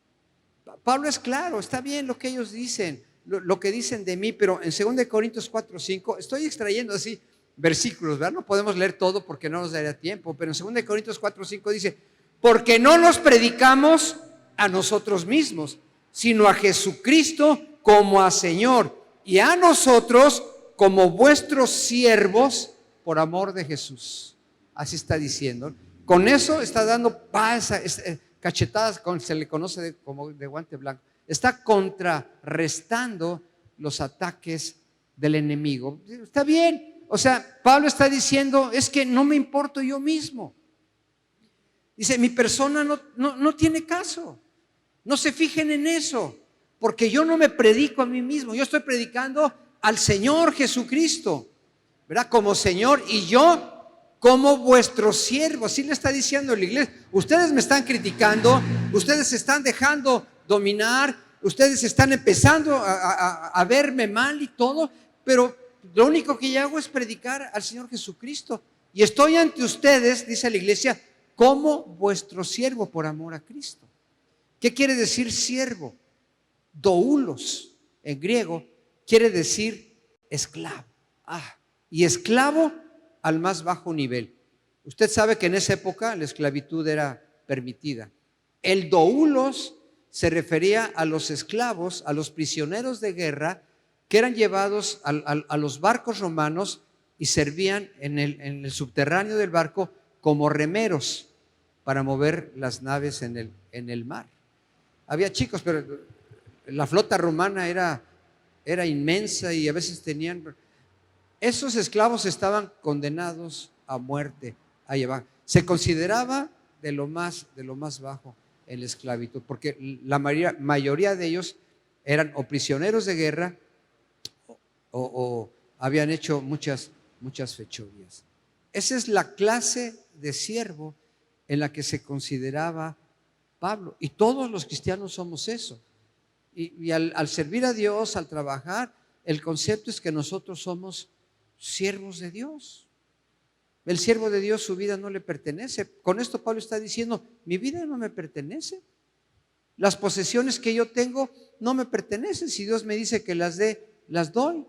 S1: Pablo es claro, está bien lo que ellos dicen, lo que dicen de mí, pero en 2 Corintios 4:5 estoy extrayendo así versículos, ¿verdad? No podemos leer todo porque no nos daría tiempo, pero en 2 Corintios 4:5 dice, porque no nos predicamos a nosotros mismos, sino a Jesucristo como a Señor, y a nosotros como vuestros siervos por amor de Jesús. Así está diciendo. Con eso está dando cachetadas, se le conoce como de guante blanco. Está contrarrestando los ataques del enemigo. Está bien. O sea, Pablo está diciendo, es que no me importo yo mismo. Dice, mi persona no tiene caso. No se fijen en eso, porque yo no me predico a mí mismo. Yo estoy predicando al Señor Jesucristo, ¿verdad? Como Señor, y yo como vuestro siervo. Así le está diciendo la iglesia. Ustedes me están criticando, ustedes se están dejando dominar, ustedes están empezando a verme mal y todo, pero lo único que yo hago es predicar al Señor Jesucristo. Y estoy ante ustedes, dice la iglesia, como vuestro siervo por amor a Cristo. ¿Qué quiere decir siervo? Doulos en griego quiere decir esclavo. Y esclavo al más bajo nivel. Usted sabe que en esa época la esclavitud era permitida. El doulos se refería a los esclavos, a los prisioneros de guerra que eran llevados a los barcos romanos y servían en el subterráneo del barco como remeros para mover las naves en el mar. Había chicos, pero la flota romana era inmensa y a veces tenían… Esos esclavos estaban condenados a muerte, a llevar. Se consideraba de lo más bajo en la esclavitud, porque la mayoría de ellos eran o prisioneros de guerra o habían hecho muchas fechorías. Esa es la clase de siervo en la que se consideraba Pablo. Y todos los cristianos somos eso. Y al servir a Dios, al trabajar, el concepto es que nosotros somos siervos de Dios. El siervo de Dios, su vida no le pertenece. Con esto Pablo está diciendo, mi vida no me pertenece. Las posesiones que yo tengo no me pertenecen. Si Dios me dice que las dé, las doy.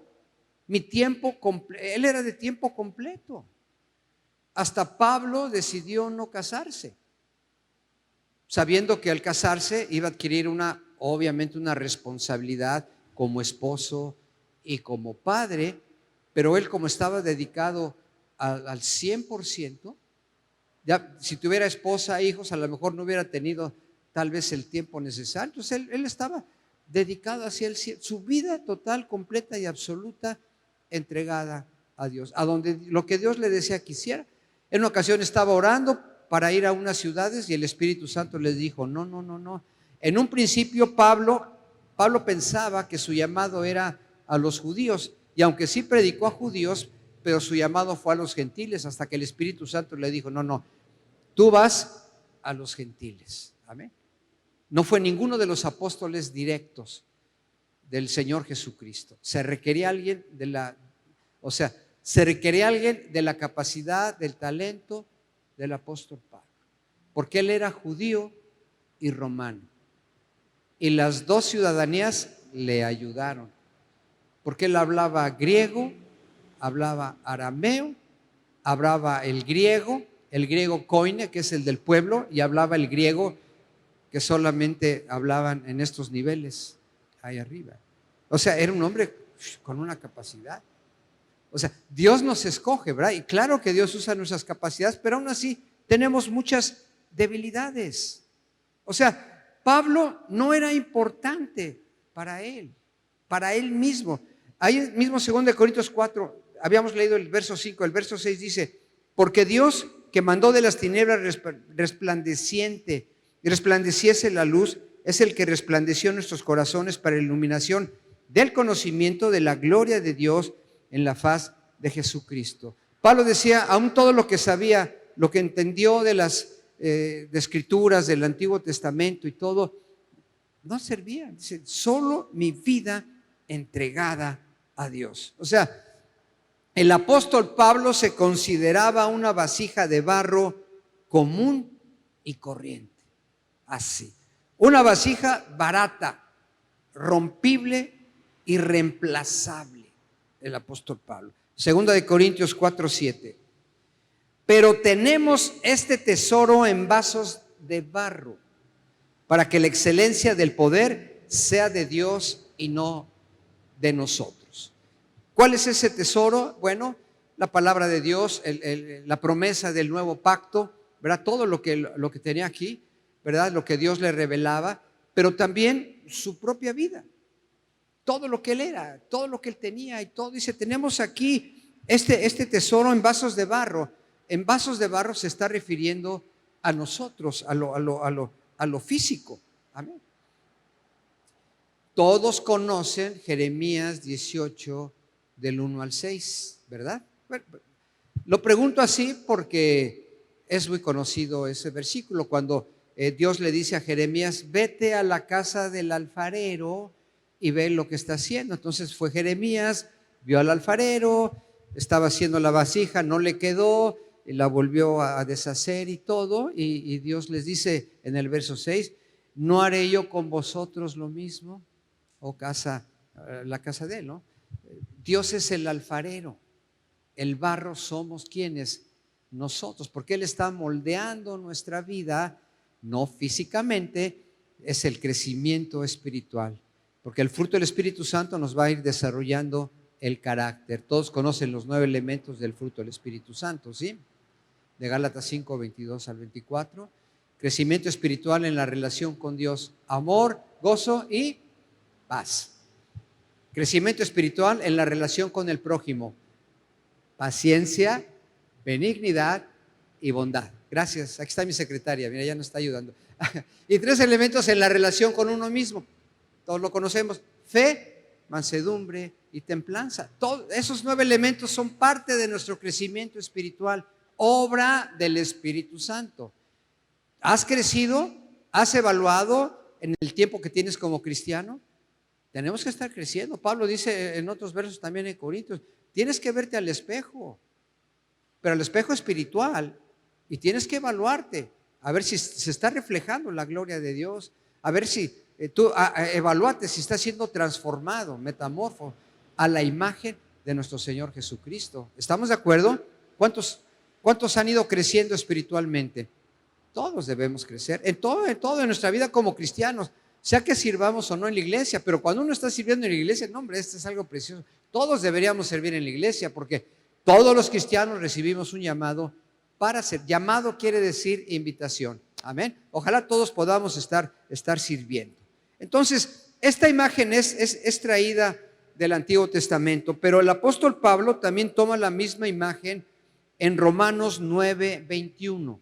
S1: Mi tiempo completo, él era de tiempo completo. Hasta Pablo decidió no casarse, sabiendo que al casarse iba a adquirir obviamente una responsabilidad como esposo y como padre, pero él, como estaba dedicado al 100%, ya, si tuviera esposa, hijos, a lo mejor no hubiera tenido tal vez el tiempo necesario. Entonces él estaba dedicado hacia su vida total, completa y absoluta, entregada a Dios, a donde lo que Dios le decía que hiciera. En una ocasión estaba orando para ir a unas ciudades y el Espíritu Santo les dijo, no. En un principio Pablo pensaba que su llamado era a los judíos, y aunque sí predicó a judíos, pero su llamado fue a los gentiles, hasta que el Espíritu Santo le dijo, no, tú vas a los gentiles. Amén. No fue ninguno de los apóstoles directos del Señor Jesucristo. Se requería alguien de la capacidad, del talento del apóstol Pablo, porque él era judío y romano, y las dos ciudadanías le ayudaron, porque él hablaba griego, hablaba arameo, hablaba el griego koine, que es el del pueblo, y hablaba el griego que solamente hablaban en estos niveles ahí arriba. O sea, era un hombre con una capacidad. O sea, Dios nos escoge, ¿verdad? Y claro que Dios usa nuestras capacidades, pero aún así tenemos muchas debilidades. O sea, Pablo no era importante para él mismo. Ahí mismo 2 Corintios 4, habíamos leído el verso 5, el verso 6 dice, porque Dios, que mandó de las tinieblas resplandeciese la luz, es el que resplandeció en nuestros corazones para la iluminación del conocimiento de la gloria de Dios en la faz de Jesucristo. Pablo decía, aún todo lo que sabía, lo que entendió de las de escrituras del Antiguo Testamento y todo, no servía. Dice, solo mi vida entregada a Dios. O sea, el apóstol Pablo se consideraba una vasija de barro común y corriente. Así. Una vasija barata, rompible y reemplazable. El apóstol Pablo. 2 Corintios 4:7. Pero tenemos este tesoro en vasos de barro, para que la excelencia del poder sea de Dios y no de nosotros. ¿Cuál es ese tesoro? Bueno, la palabra de Dios, la promesa del nuevo pacto, ¿verdad? Todo lo que tenía aquí, ¿verdad? Lo que Dios le revelaba, pero también su propia vida. Todo lo que él era, todo lo que él tenía y todo. Dice, tenemos aquí este tesoro en vasos de barro. En vasos de barro se está refiriendo a nosotros, a lo físico. Amén. Todos conocen Jeremías 18 del 1 al 6, ¿verdad? Bueno, lo pregunto así porque es muy conocido ese versículo cuando Dios le dice a Jeremías, vete a la casa del alfarero y ve lo que está haciendo. Entonces fue Jeremías, vio al alfarero, estaba haciendo la vasija, no le quedó, y la volvió a deshacer y todo, y Dios les dice en el verso 6, ¿no haré yo con vosotros lo mismo? O la casa de él, ¿no? Dios es el alfarero, el barro somos quienes, nosotros, porque Él está moldeando nuestra vida, no físicamente, es el crecimiento espiritual, porque el fruto del Espíritu Santo nos va a ir desarrollando el carácter. Todos conocen los 9 elementos del fruto del Espíritu Santo, ¿sí? De Gálatas 5, 22 al 24. Crecimiento espiritual en la relación con Dios, amor, gozo y paz. Crecimiento espiritual en la relación con el prójimo, paciencia, benignidad y bondad. Gracias, aquí está mi secretaria, mira, ya nos está ayudando. Y 3 elementos en la relación con uno mismo, todos lo conocemos: fe, mansedumbre y templanza. Todos esos 9 elementos son parte de nuestro crecimiento espiritual, obra del Espíritu Santo. ¿Has crecido? ¿Has evaluado en el tiempo que tienes como cristiano? Tenemos que estar creciendo. Pablo dice en otros versos también en Corintios, tienes que verte al espejo, pero al espejo espiritual, y tienes que evaluarte, a ver si se está reflejando la gloria de Dios, a ver si evalúate si está siendo transformado, metamorfo a la imagen de nuestro Señor Jesucristo. ¿Estamos de acuerdo? ¿Cuántos han ido creciendo espiritualmente? Todos debemos crecer, en todo en nuestra vida como cristianos, sea que sirvamos o no en la iglesia, pero cuando uno está sirviendo en la iglesia, no hombre, esto es algo precioso. Todos deberíamos servir en la iglesia, porque todos los cristianos recibimos un llamado para ser. Llamado quiere decir invitación, amén. Ojalá todos podamos estar sirviendo. Entonces, esta imagen es traída del Antiguo Testamento, pero el apóstol Pablo también toma la misma imagen en Romanos 9:21.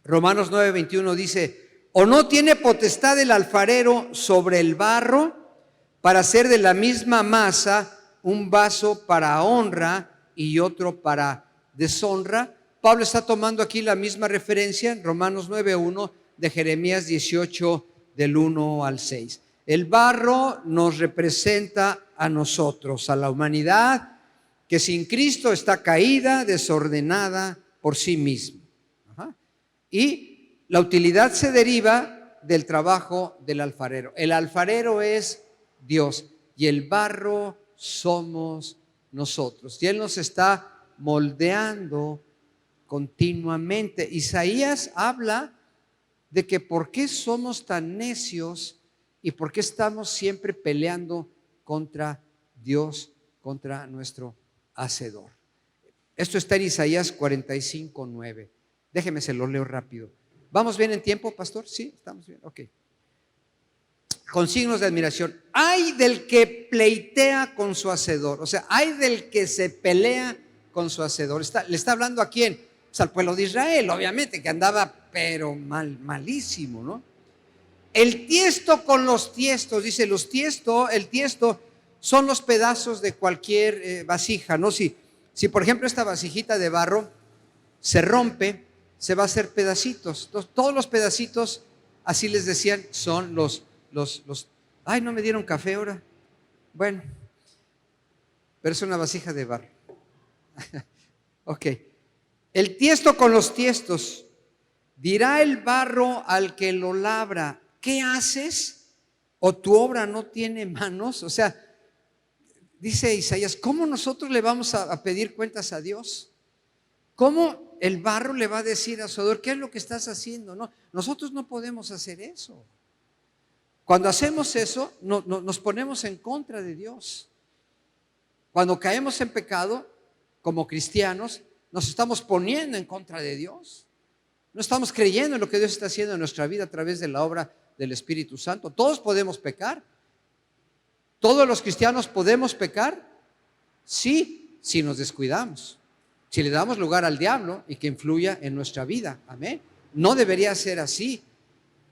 S1: Romanos 9:21 dice: ¿o no tiene potestad el alfarero sobre el barro para hacer de la misma masa un vaso para honra y otro para deshonra? Pablo está tomando aquí la misma referencia en Romanos 9:1 de Jeremías 18 del 1 al 6. El barro nos representa a nosotros, a la humanidad que sin Cristo está caída, desordenada por sí misma. Y la utilidad se deriva del trabajo del alfarero. El alfarero es Dios y el barro somos nosotros. Y Él nos está moldeando continuamente. Isaías habla de que por qué somos tan necios y por qué estamos siempre peleando contra Dios, contra nuestro Hacedor. Esto está en Isaías 45:9. Déjeme, se lo leo rápido. ¿Vamos bien en tiempo, pastor? Sí, estamos bien, ok. Con signos de admiración: ay del que pleitea con su hacedor. O sea, ay del que se pelea con su hacedor. ¿Le está hablando a quién? Pues al pueblo de Israel, obviamente, que andaba pero malísimo, ¿no? El tiesto con los tiestos, dice el tiesto son los pedazos de cualquier vasija, ¿no? Si por ejemplo esta vasijita de barro se rompe, se va a hacer pedacitos. Entonces, todos los pedacitos, así les decían, son los ay, no me dieron café ahora. Bueno, pero es una vasija de barro. Ok. El tiesto con los tiestos. Dirá el barro al que lo labra: ¿qué haces? ¿O tu obra no tiene manos? O sea, dice Isaías, ¿cómo nosotros le vamos a pedir cuentas a Dios? ¿Cómo el barro le va a decir a su hacedor, qué es lo que estás haciendo? No, nosotros no podemos hacer eso. Cuando hacemos eso, nos ponemos en contra de Dios. Cuando caemos en pecado, como cristianos, nos estamos poniendo en contra de Dios. No estamos creyendo en lo que Dios está haciendo en nuestra vida a través de la obra del Espíritu Santo. Todos podemos pecar. ¿Todos los cristianos podemos pecar? Sí, si nos descuidamos. Si le damos lugar al diablo y que influya en nuestra vida. Amén. No debería ser así.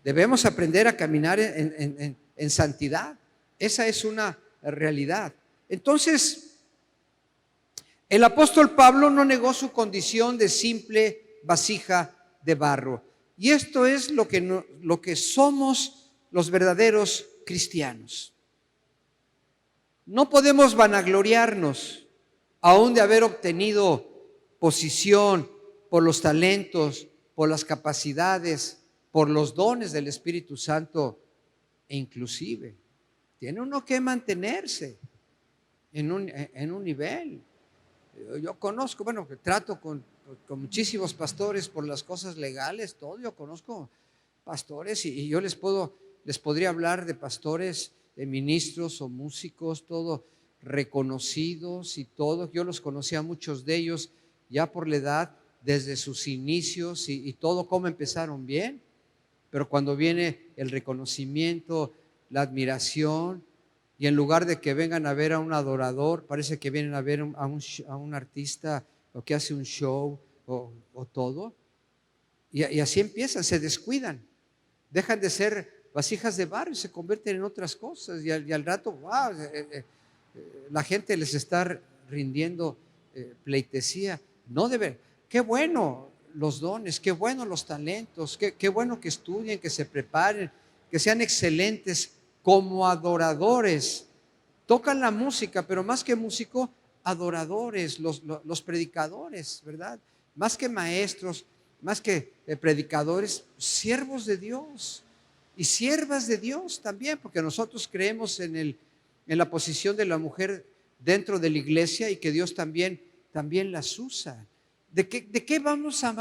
S1: Debemos aprender a caminar en santidad. Esa es una realidad. Entonces, el apóstol Pablo no negó su condición de simple vasija de barro. Y esto es lo que somos los verdaderos cristianos. No podemos vanagloriarnos aún de haber obtenido posición por los talentos, por las capacidades, por los dones del Espíritu Santo, e inclusive tiene uno que mantenerse en un nivel. Yo conozco, bueno, trato con muchísimos pastores por las cosas legales, todo. Yo conozco pastores y yo les podría hablar de pastores, de ministros o músicos, todo reconocidos y todo. Yo los conocía a muchos de ellos ya por la edad, desde sus inicios y todo, cómo empezaron bien. Pero cuando viene el reconocimiento, la admiración, y en lugar de que vengan a ver a un adorador, parece que vienen a ver a un artista o que hace un show o todo. Y así empiezan, se descuidan, dejan de ser vasijas de barro y se convierten en otras cosas. Y al rato, wow, la gente les está rindiendo pleitesía. No debe. Qué bueno los dones, qué bueno los talentos, qué bueno que estudien, que se preparen, que sean excelentes como adoradores. Tocan la música, pero más que músico, adoradores, los predicadores, ¿verdad? Más que maestros, más que predicadores, siervos de Dios y siervas de Dios también, porque nosotros creemos en la posición de la mujer dentro de la iglesia y que Dios también las usa. ¿De qué vamos a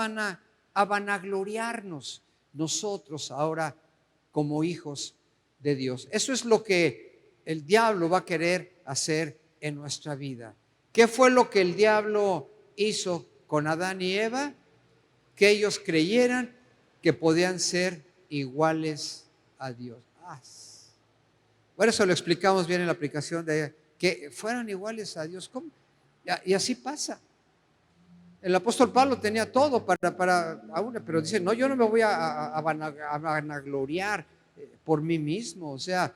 S1: vanagloriarnos nosotros ahora como hijos de Dios? Eso es lo que el diablo va a querer hacer en nuestra vida. ¿Qué fue lo que el diablo hizo con Adán y Eva? Que ellos creyeran que podían ser iguales a Dios. Por eso lo explicamos bien en la aplicación de que fueran iguales a Dios. ¿Cómo? Y así pasa. El apóstol Pablo tenía todo para aún, pero dice, no, yo no me voy a vanagloriar por mí mismo. O sea,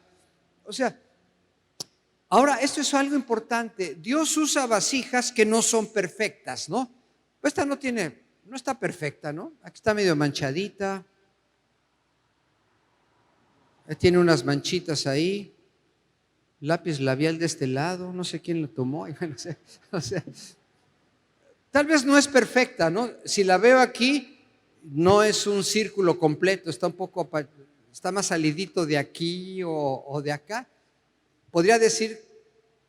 S1: ahora esto es algo importante. Dios usa vasijas que no son perfectas, ¿no? Esta no está perfecta, ¿no? Aquí está medio manchadita. Tiene unas manchitas ahí. Lápiz labial de este lado, no sé quién lo tomó. O sea, tal vez no es perfecta, ¿no? Si la veo aquí, no es un círculo completo, está más salidito de aquí o de acá. Podría decir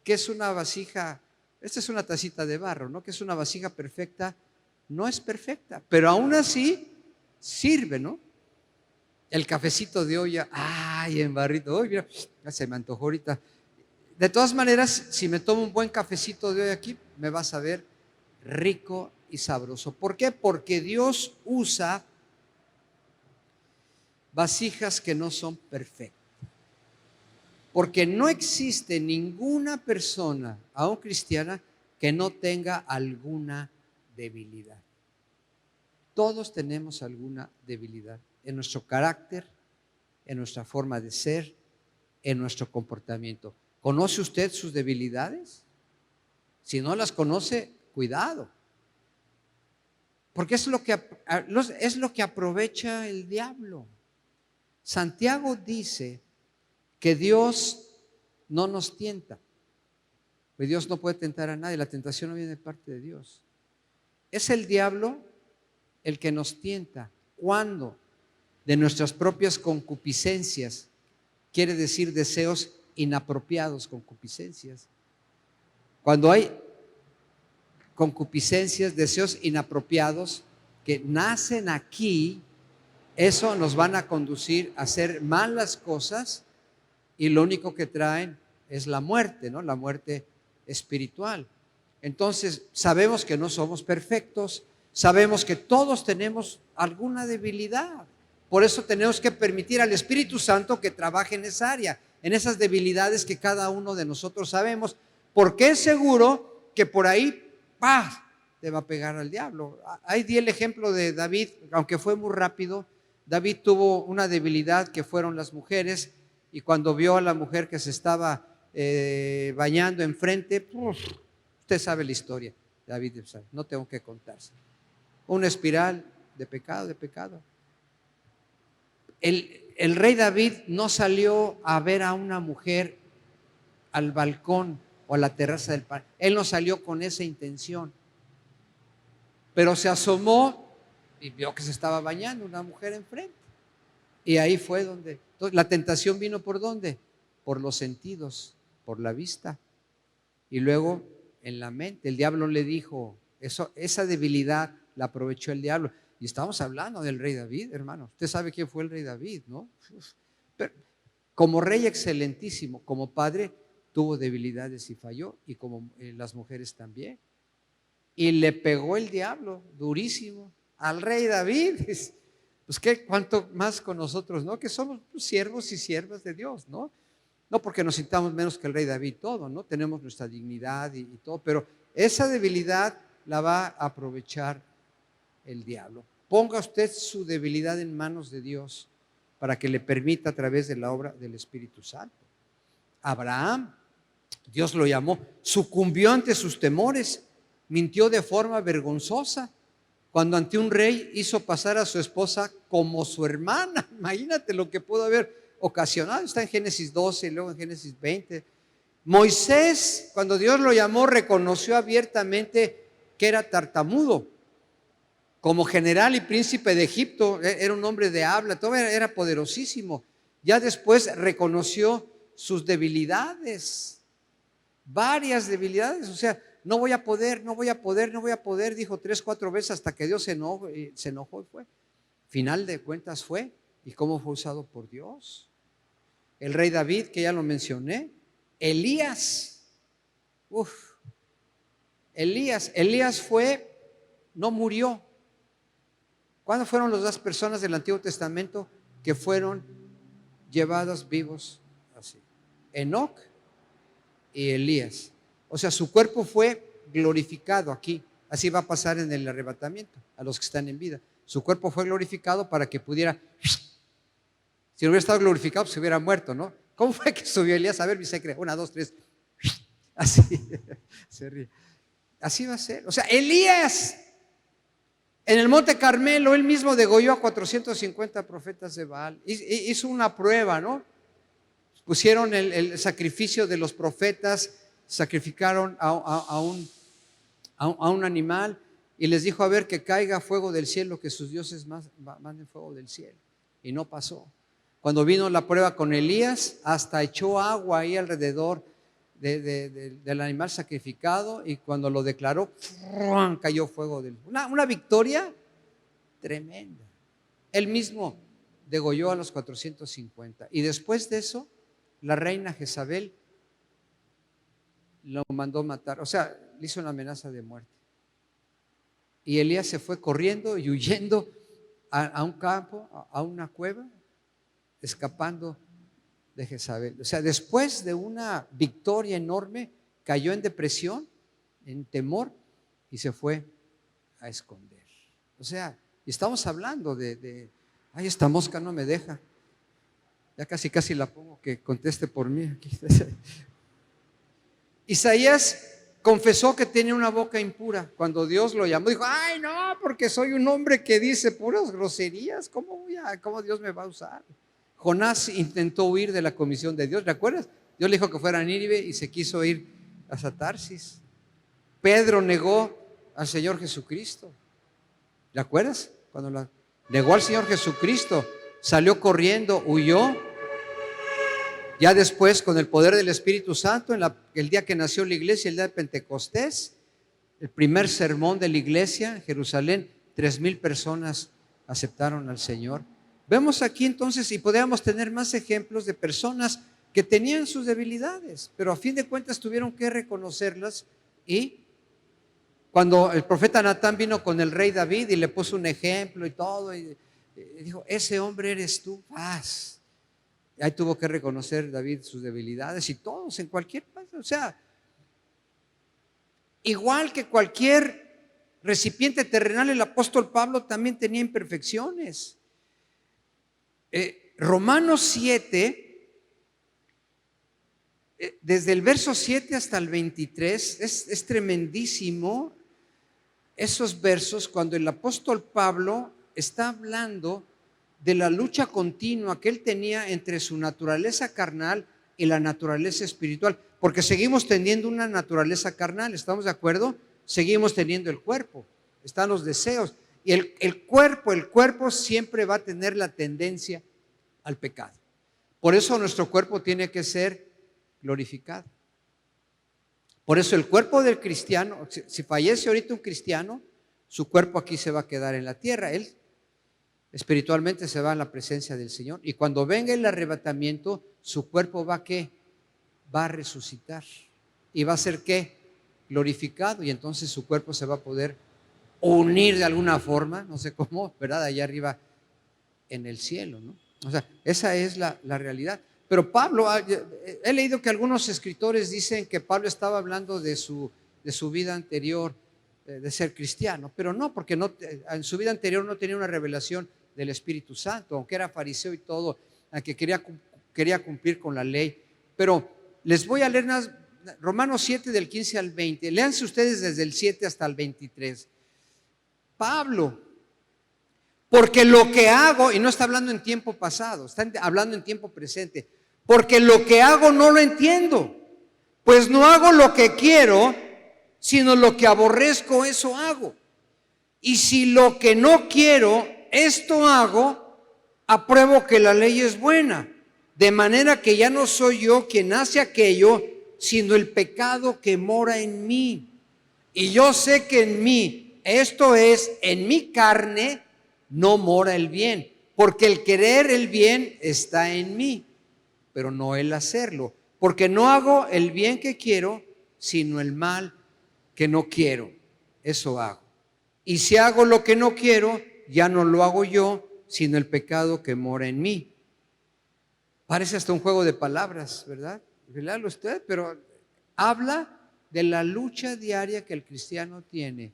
S1: que es una vasija, esta es una tacita de barro, ¿no? Que es una vasija perfecta. No es perfecta, pero aún así sirve, ¿no? El cafecito de olla, en barrito, mira, se me antojó ahorita. De todas maneras, si me tomo un buen cafecito de olla aquí, me va a saber rico y sabroso. ¿Por qué? Porque Dios usa vasijas que no son perfectas. Porque no existe ninguna persona, aún cristiana, que no tenga alguna debilidad. Todos tenemos alguna debilidad en nuestro carácter, en nuestra forma de ser, en nuestro comportamiento. ¿Conoce usted sus debilidades? Si no las conoce, cuidado. Porque es lo que aprovecha el diablo. Santiago dice que Dios no nos tienta. Pues Dios no puede tentar a nadie, la tentación no viene de parte de Dios. Es el diablo el que nos tienta. ¿Cuándo? De nuestras propias concupiscencias, quiere decir deseos inapropiados, concupiscencias. Cuando hay concupiscencias, deseos inapropiados que nacen aquí, eso nos van a conducir a hacer malas cosas y lo único que traen es la muerte, ¿no? La muerte espiritual. Entonces, sabemos que no somos perfectos, sabemos que todos tenemos alguna debilidad. Por eso tenemos que permitir al Espíritu Santo que trabaje en esa área, en esas debilidades que cada uno de nosotros sabemos, porque es seguro que por ahí, te va a pegar al diablo. Ahí di el ejemplo de David, aunque fue muy rápido. David tuvo una debilidad que fueron las mujeres, y cuando vio a la mujer que se estaba bañando enfrente, usted sabe la historia. David, no tengo que contarse. Una espiral de pecado. El rey David no salió a ver a una mujer al balcón o a la terraza del palacio. Él no salió con esa intención. Pero se asomó y vio que se estaba bañando una mujer enfrente. Y ahí fue donde, entonces, la tentación vino ¿por dónde? Por los sentidos, por la vista. Y luego en la mente, el diablo le dijo, esa debilidad la aprovechó el diablo. Y estamos hablando del rey David, hermano. Usted sabe quién fue el rey David, ¿no? Pero, como rey excelentísimo, como padre, tuvo debilidades y falló, y como las mujeres también. Y le pegó el diablo durísimo al rey David. Pues qué, cuánto más con nosotros, ¿no? Que somos siervos y siervas de Dios, ¿no? No porque nos sintamos menos que el rey David, todo, ¿no? Tenemos nuestra dignidad y todo, pero esa debilidad la va a aprovechar el diablo. Ponga usted su debilidad en manos de Dios para que le permita a través de la obra del Espíritu Santo. Abraham, Dios lo llamó, sucumbió ante sus temores, mintió de forma vergonzosa cuando ante un rey hizo pasar a su esposa como su hermana. Imagínate lo que pudo haber ocasionado. Está en Génesis 12 y luego en Génesis 20. Moisés, cuando Dios lo llamó, reconoció abiertamente que era tartamudo. Como general y príncipe de Egipto, era un hombre de habla, todo era poderosísimo. Ya después reconoció sus debilidades, varias debilidades. O sea, no voy a poder, dijo 3, 4 veces hasta que Dios se enojó y fue. Final de cuentas fue. ¿Y cómo fue usado por Dios? El rey David, que ya lo mencioné. Elías. Elías fue, no murió. ¿Cuándo fueron las 2 personas del Antiguo Testamento que fueron llevadas vivos así? Enoc y Elías. O sea, su cuerpo fue glorificado aquí. Así va a pasar en el arrebatamiento a los que están en vida. Su cuerpo fue glorificado para que pudiera. Si no hubiera estado glorificado, pues se hubiera muerto, ¿no? ¿Cómo fue que subió Elías? A ver, mi secreto. 1, 2, 3. Así. Se ríe. Así va a ser. O sea, Elías, en el Monte Carmelo, él mismo degolló a 450 profetas de Baal. Hizo una prueba, ¿no? Pusieron el sacrificio de los profetas, sacrificaron a un animal y les dijo, a ver, que caiga fuego del cielo, que sus dioses manden fuego del cielo. Y no pasó. Cuando vino la prueba con Elías, hasta echó agua ahí alrededor del animal sacrificado, y cuando lo declaró, cayó fuego una victoria tremenda. Él mismo degolló a los 450, y después de eso la reina Jezabel lo mandó matar, o sea, le hizo una amenaza de muerte. Y Elías se fue corriendo y huyendo a un campo, a una cueva, escapando de Jezabel. O sea, después de una victoria enorme, cayó en depresión, en temor, y se fue a esconder. O sea, estamos hablando ay, esta mosca no me deja. Ya casi la pongo que conteste por mí. Isaías confesó que tenía una boca impura. Cuando Dios lo llamó, dijo, ay no, porque soy un hombre que dice puras groserías. ¿Cómo Dios me va a usar? Jonás intentó huir de la comisión de Dios, ¿recuerdas? Dios le dijo que fuera a Nínive y se quiso ir a Tarsis. Pedro negó al Señor Jesucristo. ¿Te acuerdas? Cuando negó al Señor Jesucristo, salió corriendo, huyó. Ya después, con el poder del Espíritu Santo, el día que nació la iglesia, el día de Pentecostés, el primer sermón de la iglesia en Jerusalén, 3,000 personas aceptaron al Señor. Vemos aquí entonces, y podríamos tener más ejemplos de personas que tenían sus debilidades, pero a fin de cuentas tuvieron que reconocerlas. Y cuando el profeta Natán vino con el rey David y le puso un ejemplo y todo, y dijo, ese hombre eres tú, paz. Ahí tuvo que reconocer David sus debilidades, y todos en cualquier país. O sea, igual que cualquier recipiente terrenal, el apóstol Pablo también tenía imperfecciones. Romanos 7, desde el verso 7 hasta el 23, es tremendísimo esos versos, cuando el apóstol Pablo está hablando de la lucha continua que él tenía entre su naturaleza carnal y la naturaleza espiritual, porque seguimos teniendo una naturaleza carnal, ¿estamos de acuerdo? Seguimos teniendo el cuerpo, están los deseos, y el cuerpo siempre va a tener la tendencia al pecado. Por eso nuestro cuerpo tiene que ser glorificado. Por eso el cuerpo del cristiano, si fallece ahorita un cristiano, su cuerpo aquí se va a quedar en la tierra. Él espiritualmente se va a la presencia del Señor. Y cuando venga el arrebatamiento, su cuerpo va a ¿qué? Va a resucitar. ¿Y va a ser qué? Glorificado. Y entonces su cuerpo se va a poder unir de alguna forma, no sé cómo, ¿verdad? Allá arriba en el cielo, ¿no? O sea, esa es la realidad. Pero Pablo, he leído que algunos escritores dicen que Pablo estaba hablando de su vida anterior, de ser cristiano, pero no, porque no, en su vida anterior no tenía una revelación del Espíritu Santo, aunque era fariseo y todo, aunque quería cumplir con la ley. Pero les voy a leer Romanos 7 del 15 al 20, léanse ustedes desde el 7 hasta el 23. Pablo, porque lo que hago, y no está hablando en tiempo pasado, está hablando en tiempo presente, porque lo que hago no lo entiendo, pues no hago lo que quiero, sino lo que aborrezco, eso hago. Y si lo que no quiero, esto hago, apruebo que la ley es buena, de manera que ya no soy yo quien hace aquello, sino el pecado que mora en mí. Y yo sé que en mí, esto es, en mi carne, no mora el bien, porque el querer el bien está en mí, pero no el hacerlo, porque no hago el bien que quiero, sino el mal que no quiero, eso hago. Y si hago lo que no quiero, ya no lo hago yo, sino el pecado que mora en mí. Parece hasta un juego de palabras, ¿verdad? Léalo usted, pero habla de la lucha diaria que el cristiano tiene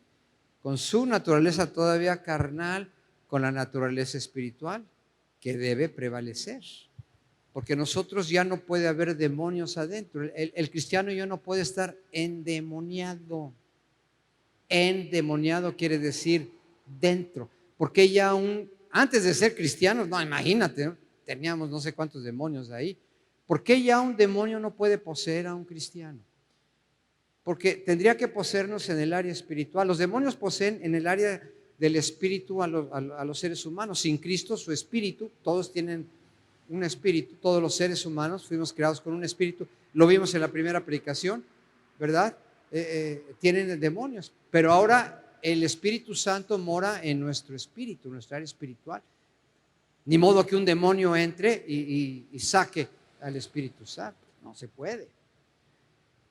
S1: con su naturaleza todavía carnal, con la naturaleza espiritual, que debe prevalecer. Porque nosotros ya no puede haber demonios adentro. El cristiano ya no puede estar endemoniado. Endemoniado quiere decir dentro. Porque ya antes de ser cristianos, no, imagínate, ¿no? Teníamos no sé cuántos demonios ahí. ¿Por qué ya un demonio no puede poseer a un cristiano? Porque tendría que poseernos en el área espiritual. Los demonios poseen en el área del espíritu a los seres humanos. Sin Cristo, su espíritu, todos tienen un espíritu, todos los seres humanos fuimos creados con un espíritu. Lo vimos en la primera predicación, ¿verdad? Tienen demonios, pero ahora el Espíritu Santo mora en nuestro espíritu, nuestra área espiritual. Ni modo que un demonio entre y saque al Espíritu Santo, no se puede.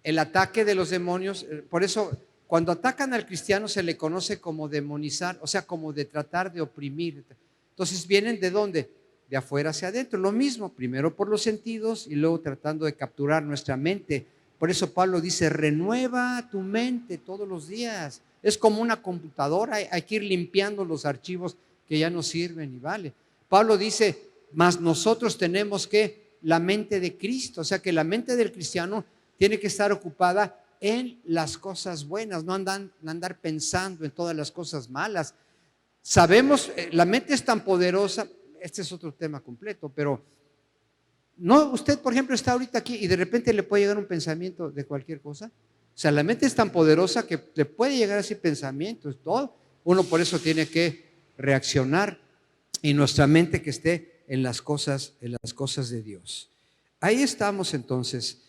S1: El ataque de los demonios, por eso cuando atacan al cristiano se le conoce como demonizar, o sea, como de tratar de oprimir. Entonces vienen ¿de dónde? De afuera hacia adentro. Lo mismo, primero por los sentidos y luego tratando de capturar nuestra mente. Por eso Pablo dice, renueva tu mente todos los días. Es como una computadora, hay que ir limpiando los archivos que ya no sirven y vale. Pablo dice, mas nosotros tenemos que la mente de Cristo, o sea que la mente del cristiano tiene que estar ocupada en las cosas buenas, no andar pensando en todas las cosas malas. Sabemos, la mente es tan poderosa, este es otro tema completo, pero no, usted por ejemplo está ahorita aquí y de repente le puede llegar un pensamiento de cualquier cosa. O sea, la mente es tan poderosa que le puede llegar así pensamientos, todo. Uno por eso tiene que reaccionar y nuestra mente que esté en las cosas de Dios. Ahí estamos entonces.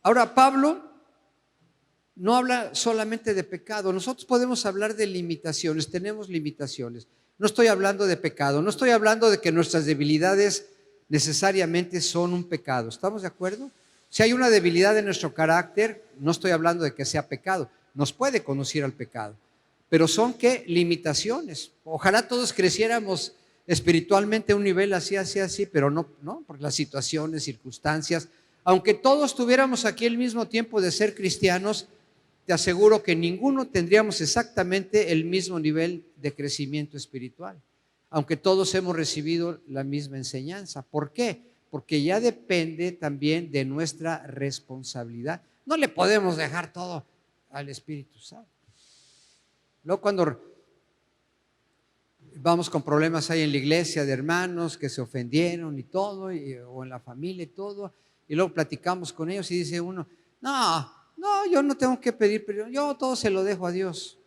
S1: Ahora Pablo no habla solamente de pecado. Nosotros podemos hablar de limitaciones, tenemos limitaciones. No estoy hablando de pecado, no estoy hablando de que nuestras debilidades necesariamente son un pecado. ¿Estamos de acuerdo? Si hay una debilidad en nuestro carácter, no estoy hablando de que sea pecado, nos puede conducir al pecado. Pero son ¿qué? Limitaciones. Ojalá todos creciéramos espiritualmente a un nivel así, pero no, por las situaciones, circunstancias. Aunque todos tuviéramos aquí el mismo tiempo de ser cristianos, te aseguro que ninguno tendríamos exactamente el mismo nivel de crecimiento espiritual, aunque todos hemos recibido la misma enseñanza. ¿Por qué? Porque ya depende también de nuestra responsabilidad. No le podemos dejar todo al Espíritu Santo. Luego cuando vamos con problemas ahí en la iglesia de hermanos que se ofendieron y todo, o en la familia y todo, y luego platicamos con ellos y dice uno, no, yo no tengo que pedir perdón, yo todo se lo dejo a Dios.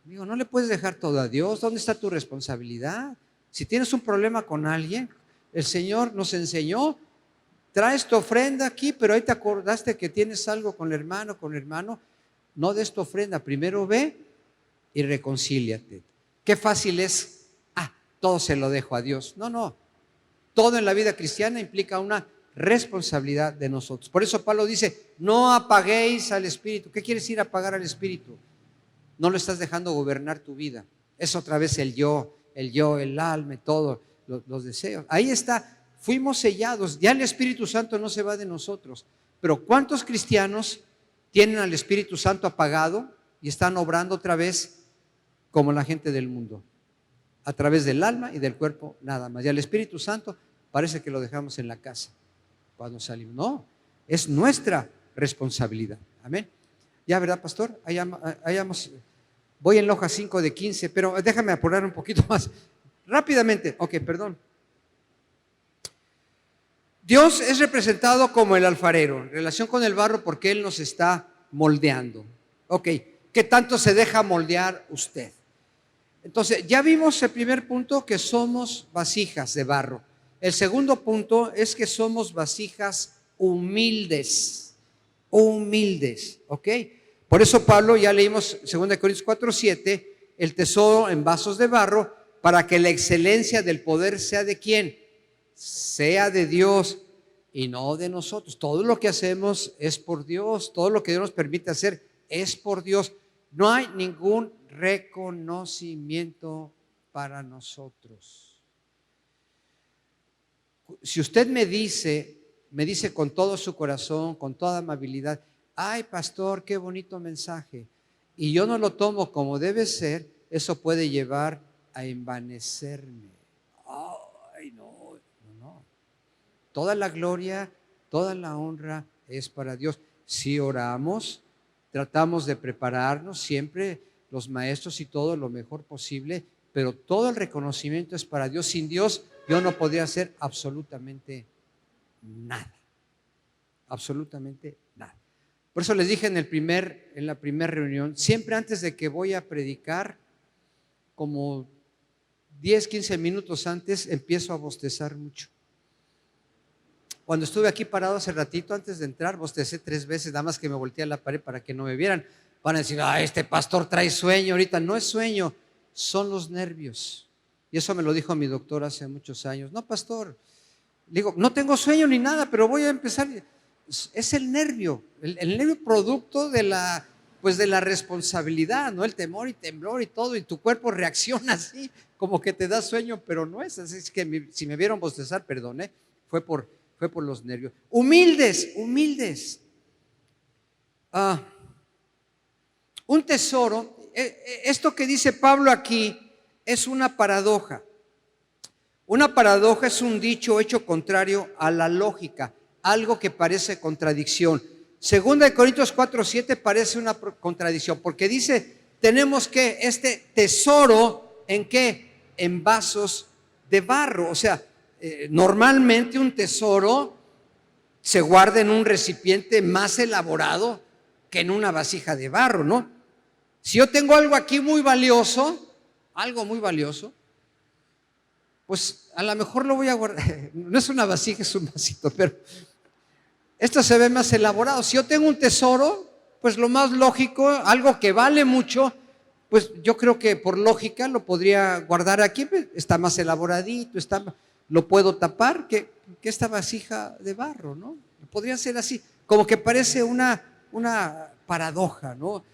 S1: Digo, no le puedes dejar todo a Dios. ¿Dónde está tu responsabilidad? Si tienes un problema con alguien, El Señor nos enseñó, traes tu ofrenda aquí, pero ahí te acordaste que tienes algo con el hermano, no des tu ofrenda, primero ve y reconcíliate. Qué fácil es, todo se lo dejo a Dios. No, no, todo en la vida cristiana implica una responsabilidad de nosotros. Por eso Pablo dice, no apaguéis al Espíritu. ¿Qué quiere decir apagar al Espíritu? No lo estás dejando gobernar tu vida. Es otra vez el yo, el alma, todo, los deseos. Ahí está, fuimos sellados. Ya el Espíritu Santo no se va de nosotros. Pero ¿cuántos cristianos tienen al Espíritu Santo apagado y están obrando otra vez como la gente del mundo? A través del alma y del cuerpo, nada más. Y al Espíritu Santo parece que lo dejamos en la casa cuando salimos. No, es nuestra responsabilidad. Amén. Ya, ¿verdad, pastor? Voy en la hoja 5 de 15, pero déjame apurar un poquito más. Rápidamente. Ok, perdón. Dios es representado como el alfarero en relación con el barro porque Él nos está moldeando. Ok, ¿qué tanto se deja moldear usted? Entonces, ya vimos el primer punto, que somos vasijas de barro. El segundo punto es que somos vasijas humildes, ¿ok? Por eso Pablo, ya leímos 2 Corintios 4:7, el tesoro en vasos de barro, para que la excelencia del poder sea de ¿quién? Sea de Dios y no de nosotros. Todo lo que hacemos es por Dios, todo lo que Dios nos permite hacer es por Dios. No hay ningún reconocimiento para nosotros. Si usted me dice con todo su corazón, con toda amabilidad, ay, pastor, qué bonito mensaje, y yo no lo tomo como debe ser, eso puede llevar a envanecerme. Ay, no. Toda la gloria, toda la honra es para Dios. Si oramos, tratamos de prepararnos siempre, los maestros y todo lo mejor posible, pero todo el reconocimiento es para Dios. Sin Dios yo no podría hacer absolutamente nada, absolutamente nada. Por eso les dije en la primera reunión, siempre antes de que voy a predicar, como 10, 15 minutos antes, empiezo a bostezar mucho. Cuando estuve aquí parado hace ratito, antes de entrar, bostecé 3 veces, nada más que me volteé a la pared para que no me vieran. Van a decir, este pastor trae sueño ahorita. No es sueño, son los nervios. Y eso me lo dijo mi doctor hace muchos años. No, pastor, le digo, no tengo sueño ni nada, pero voy a empezar. Es el nervio, el nervio producto de la responsabilidad, ¿no? El temor y temblor y todo, y tu cuerpo reacciona así, como que te da sueño, pero no es así. Es que si me vieron bostezar, perdón, fue por los nervios. Humildes. Un tesoro, esto que dice Pablo aquí es una paradoja. Una paradoja es un dicho hecho contrario a la lógica, algo que parece contradicción. 2 Corintios 4:7 parece una contradicción, porque dice, tenemos que este tesoro, ¿en qué? En vasos de barro. O sea, normalmente un tesoro se guarda en un recipiente más elaborado que en una vasija de barro, ¿no? Si yo tengo algo aquí muy valioso, pues a lo mejor lo voy a guardar. No es una vasija, es un vasito, pero esto se ve más elaborado. Si yo tengo un tesoro, pues lo más lógico, algo que vale mucho, pues yo creo que por lógica lo podría guardar aquí. Está más elaboradito, lo puedo tapar que esta vasija de barro, ¿no? Podría ser así, como que parece una paradoja, ¿no?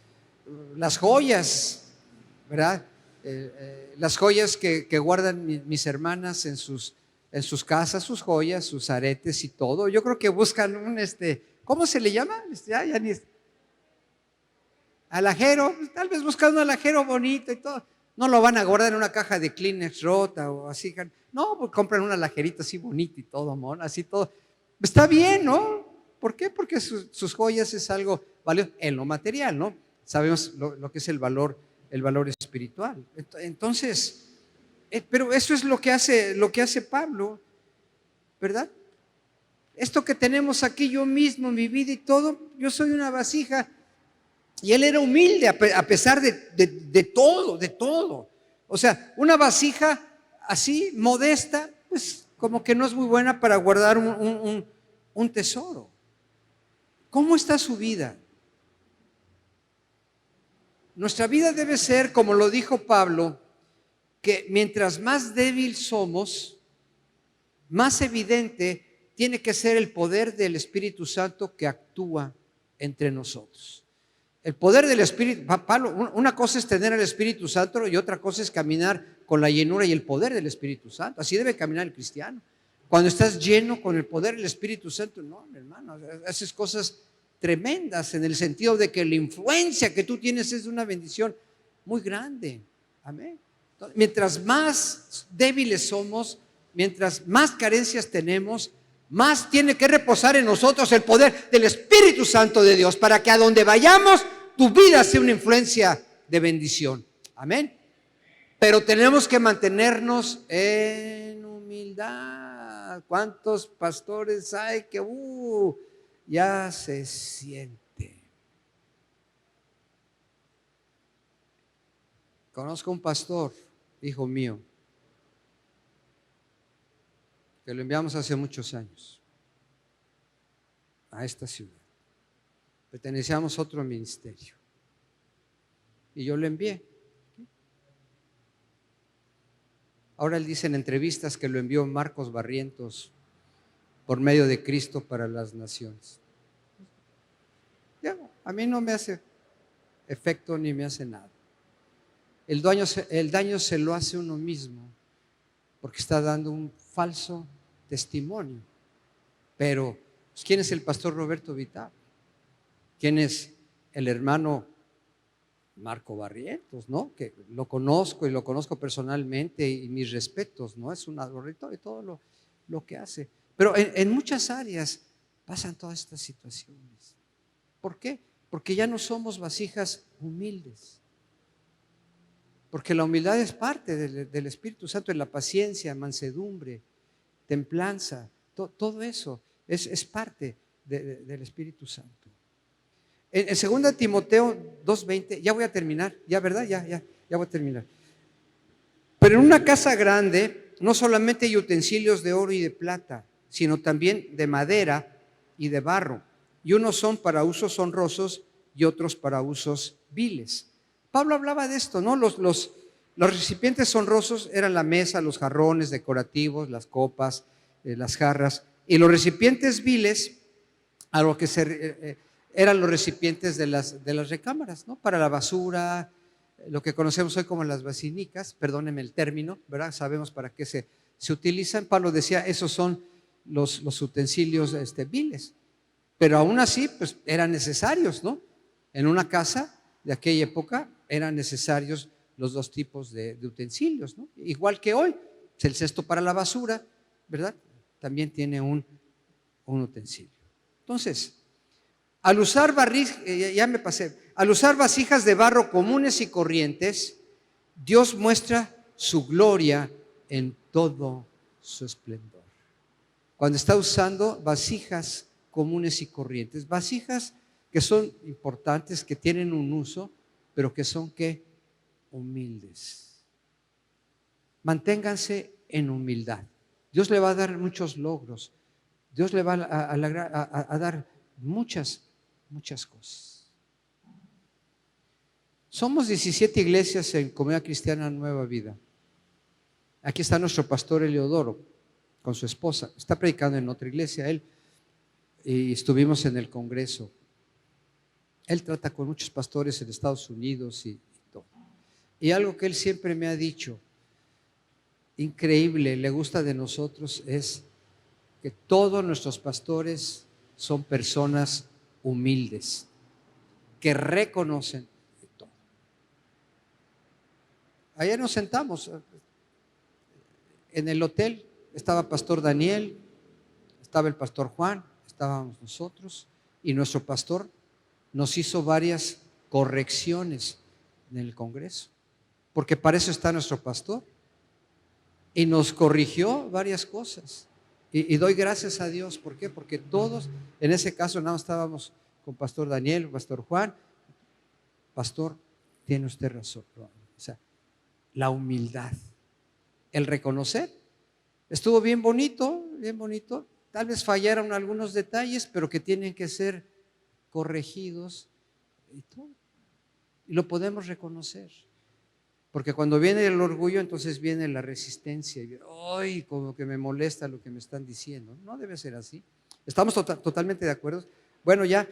S1: Las joyas, ¿verdad? Las joyas que guardan mis hermanas en sus casas, sus joyas, sus aretes y todo. Yo creo que buscan ¿cómo se le llama? Alajero, tal vez buscan un alajero bonito y todo. No lo van a guardar en una caja de Kleenex rota o así. No, pues compran una alajerita así bonita y todo, así todo. Está bien, ¿no? ¿Por qué? Porque sus joyas es algo valioso en lo material, ¿no? Sabemos lo que es el valor espiritual. Entonces, pero eso es lo que hace Pablo, ¿verdad? Esto que tenemos aquí, yo mismo, mi vida y todo, yo soy una vasija. Y él era humilde a pesar de todo. O sea, una vasija así, modesta, pues como que no es muy buena para guardar un tesoro. ¿Cómo está su vida? Nuestra vida debe ser, como lo dijo Pablo, que mientras más débil somos, más evidente tiene que ser el poder del Espíritu Santo que actúa entre nosotros. El poder del Espíritu, Pablo, una cosa es tener el Espíritu Santo y otra cosa es caminar con la llenura y el poder del Espíritu Santo. Así debe caminar el cristiano. Cuando estás lleno con el poder del Espíritu Santo, no, mi hermano, haces cosas tremendas en el sentido de que la influencia que tú tienes es una bendición muy grande. Amén. Entonces, mientras más débiles somos, mientras más carencias tenemos, más tiene que reposar en nosotros el poder del Espíritu Santo de Dios para que a donde vayamos tu vida sea una influencia de bendición. Amén. Pero tenemos que mantenernos en humildad. ¿Cuántos pastores hay que ya se siente? Conozco un pastor, hijo mío, que lo enviamos hace muchos años a esta ciudad. Pertenecíamos a otro ministerio y yo lo envié. Ahora él dice en entrevistas que lo envió Marcos Barrientos por medio de Cristo para las naciones. Ya, a mí no me hace efecto ni me hace nada. El daño se lo hace uno mismo porque está dando un falso testimonio. Pero, ¿quién es el pastor Roberto Vital? ¿Quién es el hermano Marco Barrientos, ¿no? Que lo conozco y lo conozco personalmente y mis respetos, ¿no? Es un adorito y todo lo que hace. Pero en muchas áreas pasan todas estas situaciones. ¿Por qué? Porque ya no somos vasijas humildes. Porque la humildad es parte del Espíritu Santo, en la paciencia, mansedumbre, templanza, todo eso es parte del Espíritu Santo. En 2 Timoteo 2:20, ya voy a terminar, ya, ¿verdad? Ya voy a terminar. Pero en una casa grande no solamente hay utensilios de oro y de plata, sino también de madera y de barro. Y unos son para usos honrosos y otros para usos viles. Pablo hablaba de esto, ¿no? Los recipientes honrosos eran la mesa, los jarrones decorativos, las copas, las jarras. Y los recipientes viles, a lo que eran los recipientes de las recámaras, ¿no? Para la basura, lo que conocemos hoy como las basinicas, perdónenme el término, ¿verdad? Sabemos para qué se utilizan. Pablo decía, esos son los utensilios viles. Pero aún así, pues eran necesarios, ¿no? En una casa de aquella época eran necesarios los dos tipos de utensilios, ¿no? Igual que hoy, el cesto para la basura, ¿verdad? También tiene un utensilio. Entonces, al usar vasijas de barro comunes y corrientes, Dios muestra su gloria en todo su esplendor. Cuando está usando vasijas comunes y corrientes, vasijas que son importantes, que tienen un uso, pero que son ¿qué? Humildes. Manténganse en humildad. Dios le va a dar muchos logros. Dios le va a dar muchas cosas. Somos 17 iglesias en Comunidad Cristiana Nueva Vida. Aquí está nuestro pastor Eleodoro con su esposa. Está predicando en otra iglesia él, y estuvimos en el congreso. Él trata con muchos pastores en Estados Unidos y todo. Y algo que él siempre me ha dicho, increíble, le gusta de nosotros, es que todos nuestros pastores son personas humildes, que reconocen todo. Ayer nos sentamos en el hotel, estaba pastor Daniel, estaba el pastor Juan, estábamos nosotros, y nuestro pastor nos hizo varias correcciones en el congreso, porque para eso está nuestro pastor, y nos corrigió varias cosas. Y doy gracias a Dios. ¿Por qué? Porque todos, en ese caso, nada más estábamos con pastor Daniel, pastor Juan. Pastor, tiene usted razón. O sea, la humildad, el reconocer Estuvo bien bonito, bien bonito. Tal vez fallaron algunos detalles, pero que tienen que ser corregidos y todo. Y lo podemos reconocer. Porque cuando viene el orgullo, entonces viene la resistencia. Y ¡ay! Como que me molesta lo que me están diciendo. No debe ser así. ¿Estamos totalmente de acuerdo? Bueno, ya.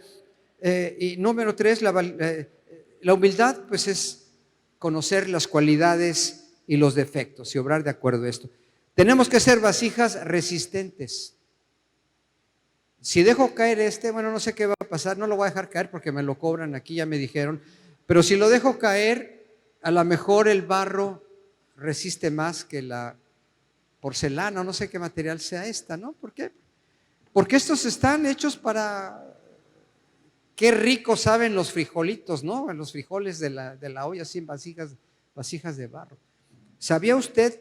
S1: Y número 3, la humildad, pues es conocer las cualidades y los defectos y obrar de acuerdo a esto. Tenemos que ser vasijas resistentes. Si dejo caer bueno, no sé qué va a pasar, no lo voy a dejar caer porque me lo cobran aquí, ya me dijeron, pero si lo dejo caer, a lo mejor el barro resiste más que la porcelana, no sé qué material sea esta, ¿no? ¿Por qué? Porque estos están hechos para, qué rico saben los frijolitos, ¿no? Los frijoles de la olla, así en vasijas de barro. ¿Sabía usted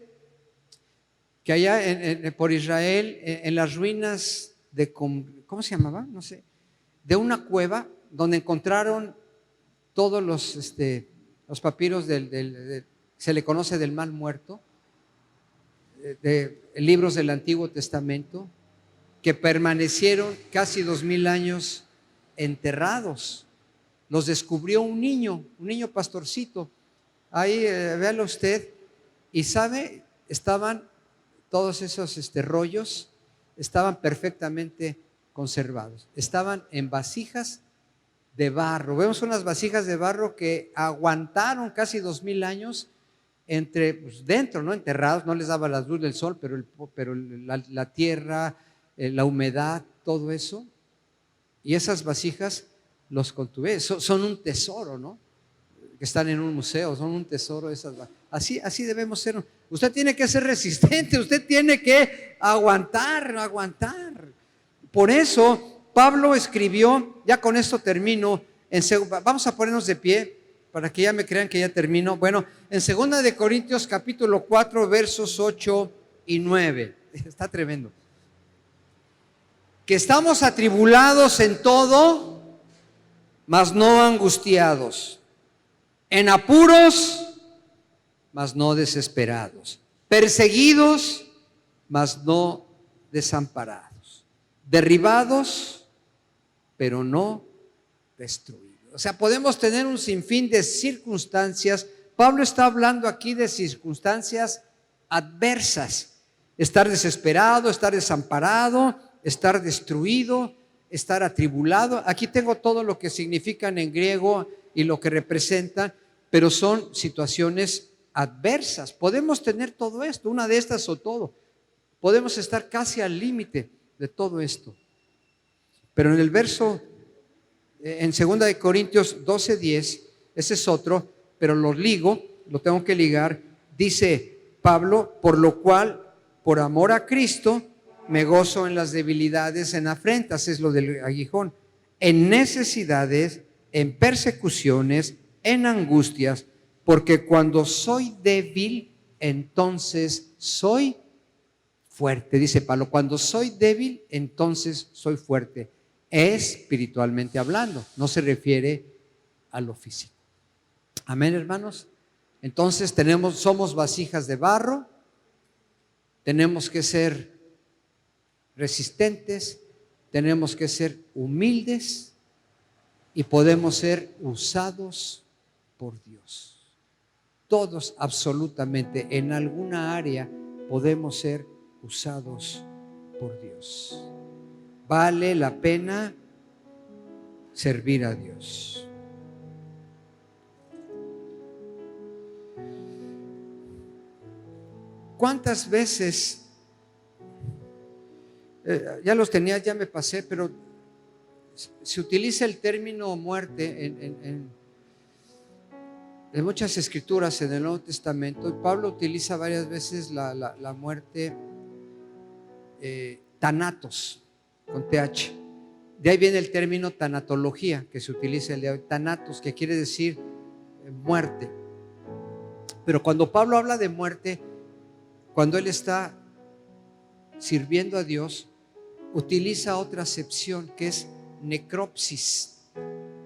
S1: que allá por Israel, en las ruinas ¿cómo se llamaba? No sé, de una cueva donde encontraron todos los papiros se le conoce del Mar Muerto, de libros del Antiguo Testamento, que permanecieron casi 2000 años enterrados. Los descubrió un niño pastorcito. Ahí, véalo usted, y sabe, estaban todos esos rollos, estaban perfectamente conservados. Estaban en vasijas de barro. Vemos unas vasijas de barro que aguantaron casi 2000 años dentro, ¿no? Enterrados, no les daba la luz del sol, pero la tierra, la humedad, todo eso. Y esas vasijas los contuve. Son un tesoro, ¿no? Que están en un museo, son un tesoro esas vasijas. Así debemos ser. Usted tiene que ser resistente, usted tiene que aguantar. Por eso Pablo escribió, ya con esto termino, vamos a ponernos de pie para que ya me crean que ya termino. Bueno, en 2 de Corintios capítulo 4 versos 8 y 9, está tremendo. Que estamos atribulados en todo, mas no angustiados, en apuros, mas no desesperados, perseguidos, mas no desamparados, derribados, pero no destruidos. O sea, podemos tener un sinfín de circunstancias. Pablo está hablando aquí de circunstancias adversas: estar desesperado, estar desamparado, estar destruido, estar atribulado. Aquí tengo todo lo que significan en griego y lo que representan, pero son situaciones adversas. Podemos tener todo esto, una de estas o todo. Podemos estar casi al límite de todo esto. Pero en el verso, en 2 de Corintios 12:10, ese es otro, pero lo tengo que ligar. Dice Pablo: por lo cual, por amor a Cristo, me gozo en las debilidades, en afrentas, es lo del aguijón, en necesidades, en persecuciones, en angustias, porque cuando soy débil, entonces soy fuerte. Dice Pablo: cuando soy débil, entonces soy fuerte. Espiritualmente hablando, no se refiere a lo físico. Amén, hermanos. Entonces somos vasijas de barro, tenemos que ser resistentes, tenemos que ser humildes y podemos ser usados por Dios. Todos, absolutamente, en alguna área podemos ser usados por Dios. Vale la pena servir a Dios. ¿Cuántas veces, ya los tenía, ya me pasé, pero se utiliza el término muerte en muchas escrituras en el Nuevo Testamento, y Pablo utiliza varias veces la muerte, thanatos, con TH. De ahí viene el término tanatología, que se utiliza el día de hoy, thanatos, que quiere decir muerte. Pero cuando Pablo habla de muerte, cuando él está sirviendo a Dios, utiliza otra acepción que es necropsis.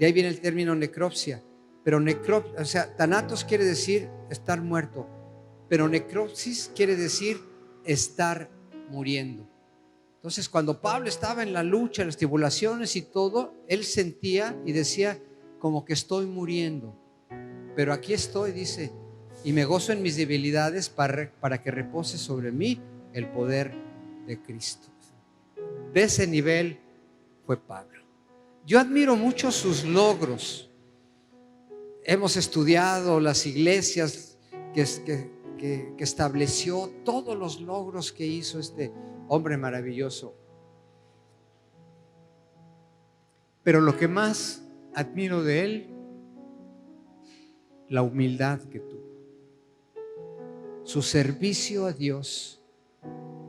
S1: De ahí viene el término necropsia. Pero o sea, thanatos quiere decir estar muerto, pero necropsis quiere decir estar muriendo. Entonces, cuando Pablo estaba en la lucha, en las tribulaciones y todo, él sentía y decía como que estoy muriendo. Pero aquí estoy, dice, y me gozo en mis debilidades para que repose sobre mí el poder de Cristo. De ese nivel fue Pablo. Yo admiro mucho sus logros. Hemos estudiado las iglesias que estableció, todos los logros que hizo este hombre maravilloso. Pero lo que más admiro de él, la humildad que tuvo, su servicio a Dios,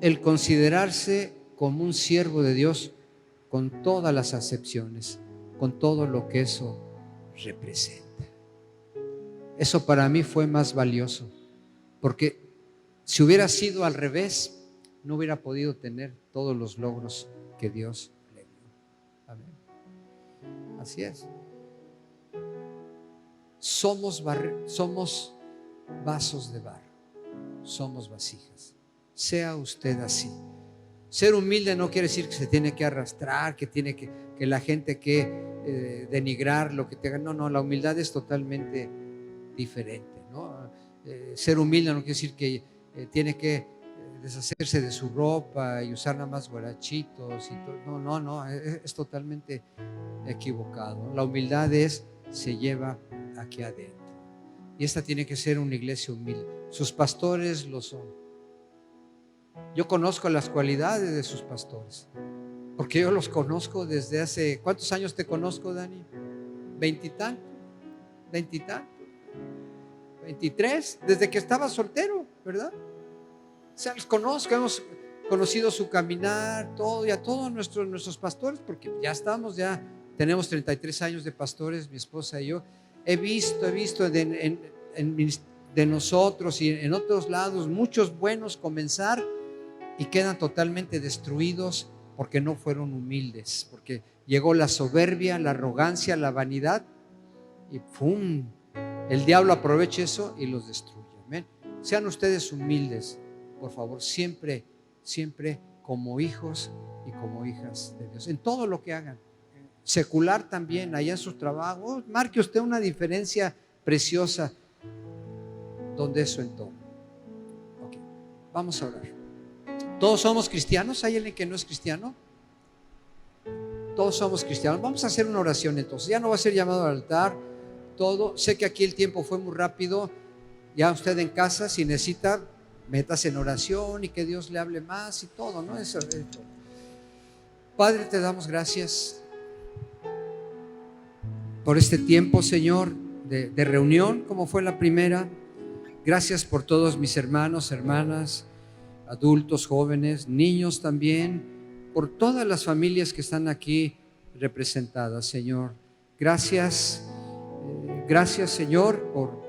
S1: el considerarse como un siervo de Dios con todas las acepciones, con todo lo que eso representa. Eso para mí fue más valioso, porque si hubiera sido al revés, no hubiera podido tener todos los logros que Dios le dio. Amén. Así es. Somos vasos de barro, somos vasijas. Sea usted así. Ser humilde no quiere decir que se tiene que arrastrar, que tiene que la gente que denigrar lo que tenga. No, la humildad es totalmente diferente, ¿no? Ser humilde no quiere decir que tiene que deshacerse de su ropa y usar nada más guarachitos y todo. No, es totalmente equivocado. La humildad se lleva aquí adentro. Y esta tiene que ser una iglesia humilde. Sus pastores lo son. Yo conozco las cualidades de sus pastores, porque yo los conozco desde hace… ¿Cuántos años te conozco, Dani? ¿Veintitantos? ¿23? Desde que estaba soltero, ¿verdad? O sea, los conozco, hemos conocido su caminar, todo, y a todos nuestros pastores, porque ya tenemos 33 años de pastores, mi esposa y yo. He visto de nosotros y en otros lados muchos buenos comenzar y quedan totalmente destruidos porque no fueron humildes, porque llegó la soberbia, la arrogancia, la vanidad y ¡pum! El diablo aprovecha eso y los destruye. Amén. Sean ustedes humildes, por favor, siempre como hijos y como hijas de Dios, en todo lo que hagan. Secular también, allá en sus trabajos, marque usted una diferencia preciosa donde eso en todo. Okay. Vamos a orar. ¿Todos somos cristianos? ¿Hay alguien que no es cristiano? Todos somos cristianos. Vamos a hacer una oración entonces. Ya no va a ser llamado al altar. Todo. Sé que aquí el tiempo fue muy rápido. Ya usted en casa, si necesita, métase en oración y que Dios le hable más y todo, ¿no? Eso. Padre, te damos gracias por este tiempo, Señor, de reunión, como fue la primera. Gracias por todos mis hermanos, hermanas, adultos, jóvenes, niños también, por todas las familias que están aquí representadas, Señor. Gracias, Señor, por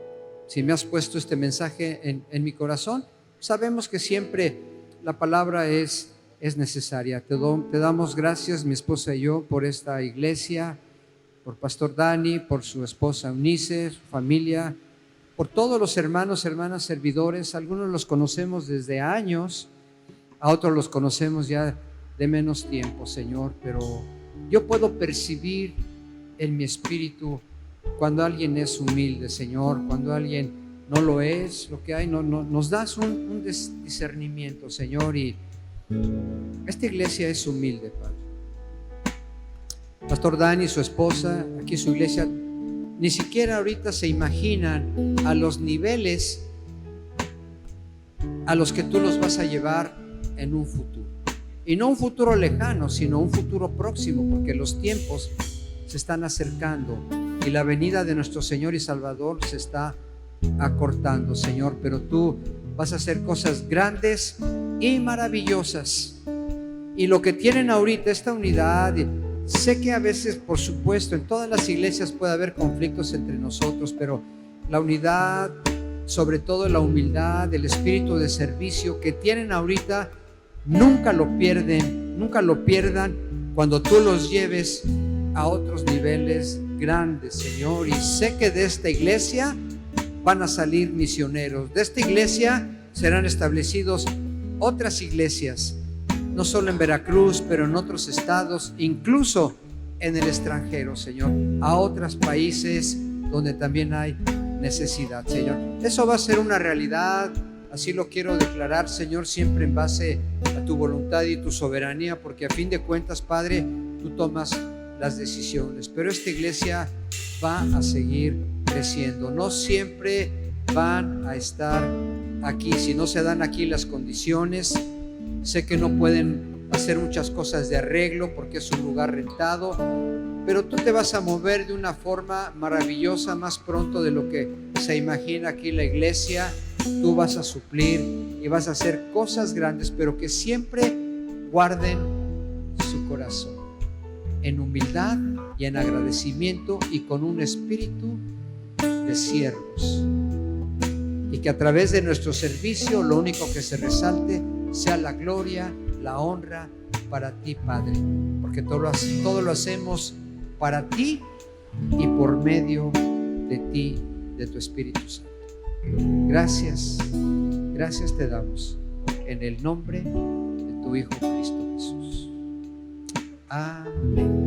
S1: si me has puesto este mensaje en mi corazón. Sabemos que siempre la palabra es necesaria. Te damos gracias, mi esposa y yo, por esta iglesia, por Pastor Dani, por su esposa Eunice, su familia, por todos los hermanos, hermanas, servidores. Algunos los conocemos desde años, a otros los conocemos ya de menos tiempo, Señor, pero yo puedo percibir en mi espíritu cuando alguien es humilde, Señor, cuando alguien no lo es, lo que hay, nos das un discernimiento, Señor, y esta iglesia es humilde, Padre. Pastor Dani y su esposa, aquí su iglesia, ni siquiera ahorita se imaginan a los niveles a los que tú los vas a llevar en un futuro. Y no un futuro lejano, sino un futuro próximo, porque los tiempos se están acercando y la venida de nuestro Señor y Salvador se está acortando, Señor. Pero tú vas a hacer cosas grandes y maravillosas. Y lo que tienen ahorita, esta unidad, sé que a veces, por supuesto, en todas las iglesias puede haber conflictos entre nosotros, pero la unidad, sobre todo la humildad, el espíritu de servicio que tienen ahorita, nunca lo pierdan cuando tú los lleves a otros niveles grandes, Señor. Y sé que de esta iglesia van a salir misioneros. De esta iglesia serán establecidos otras iglesias no solo en Veracruz, pero en otros estados, incluso en el extranjero, Señor, a otros países donde también hay necesidad, Señor. Eso va a ser una realidad, así lo quiero declarar, Señor, siempre en base a tu voluntad y tu soberanía, porque a fin de cuentas, Padre, tú tomas las decisiones, pero esta iglesia va a seguir creciendo. No siempre van a estar aquí, si no se dan aquí las condiciones. Sé que no pueden hacer muchas cosas de arreglo porque es un lugar rentado, pero tú te vas a mover de una forma maravillosa, más pronto de lo que se imagina aquí la iglesia. Tú vas a suplir y vas a hacer cosas grandes, pero que siempre guarden su corazón en humildad y en agradecimiento y con un espíritu de siervos, y que a través de nuestro servicio lo único que se resalte sea la gloria, la honra para ti, Padre, porque todo lo hacemos para ti y por medio de ti, de tu Espíritu Santo. Gracias te damos en el nombre de tu Hijo Cristo Jesús. Amén.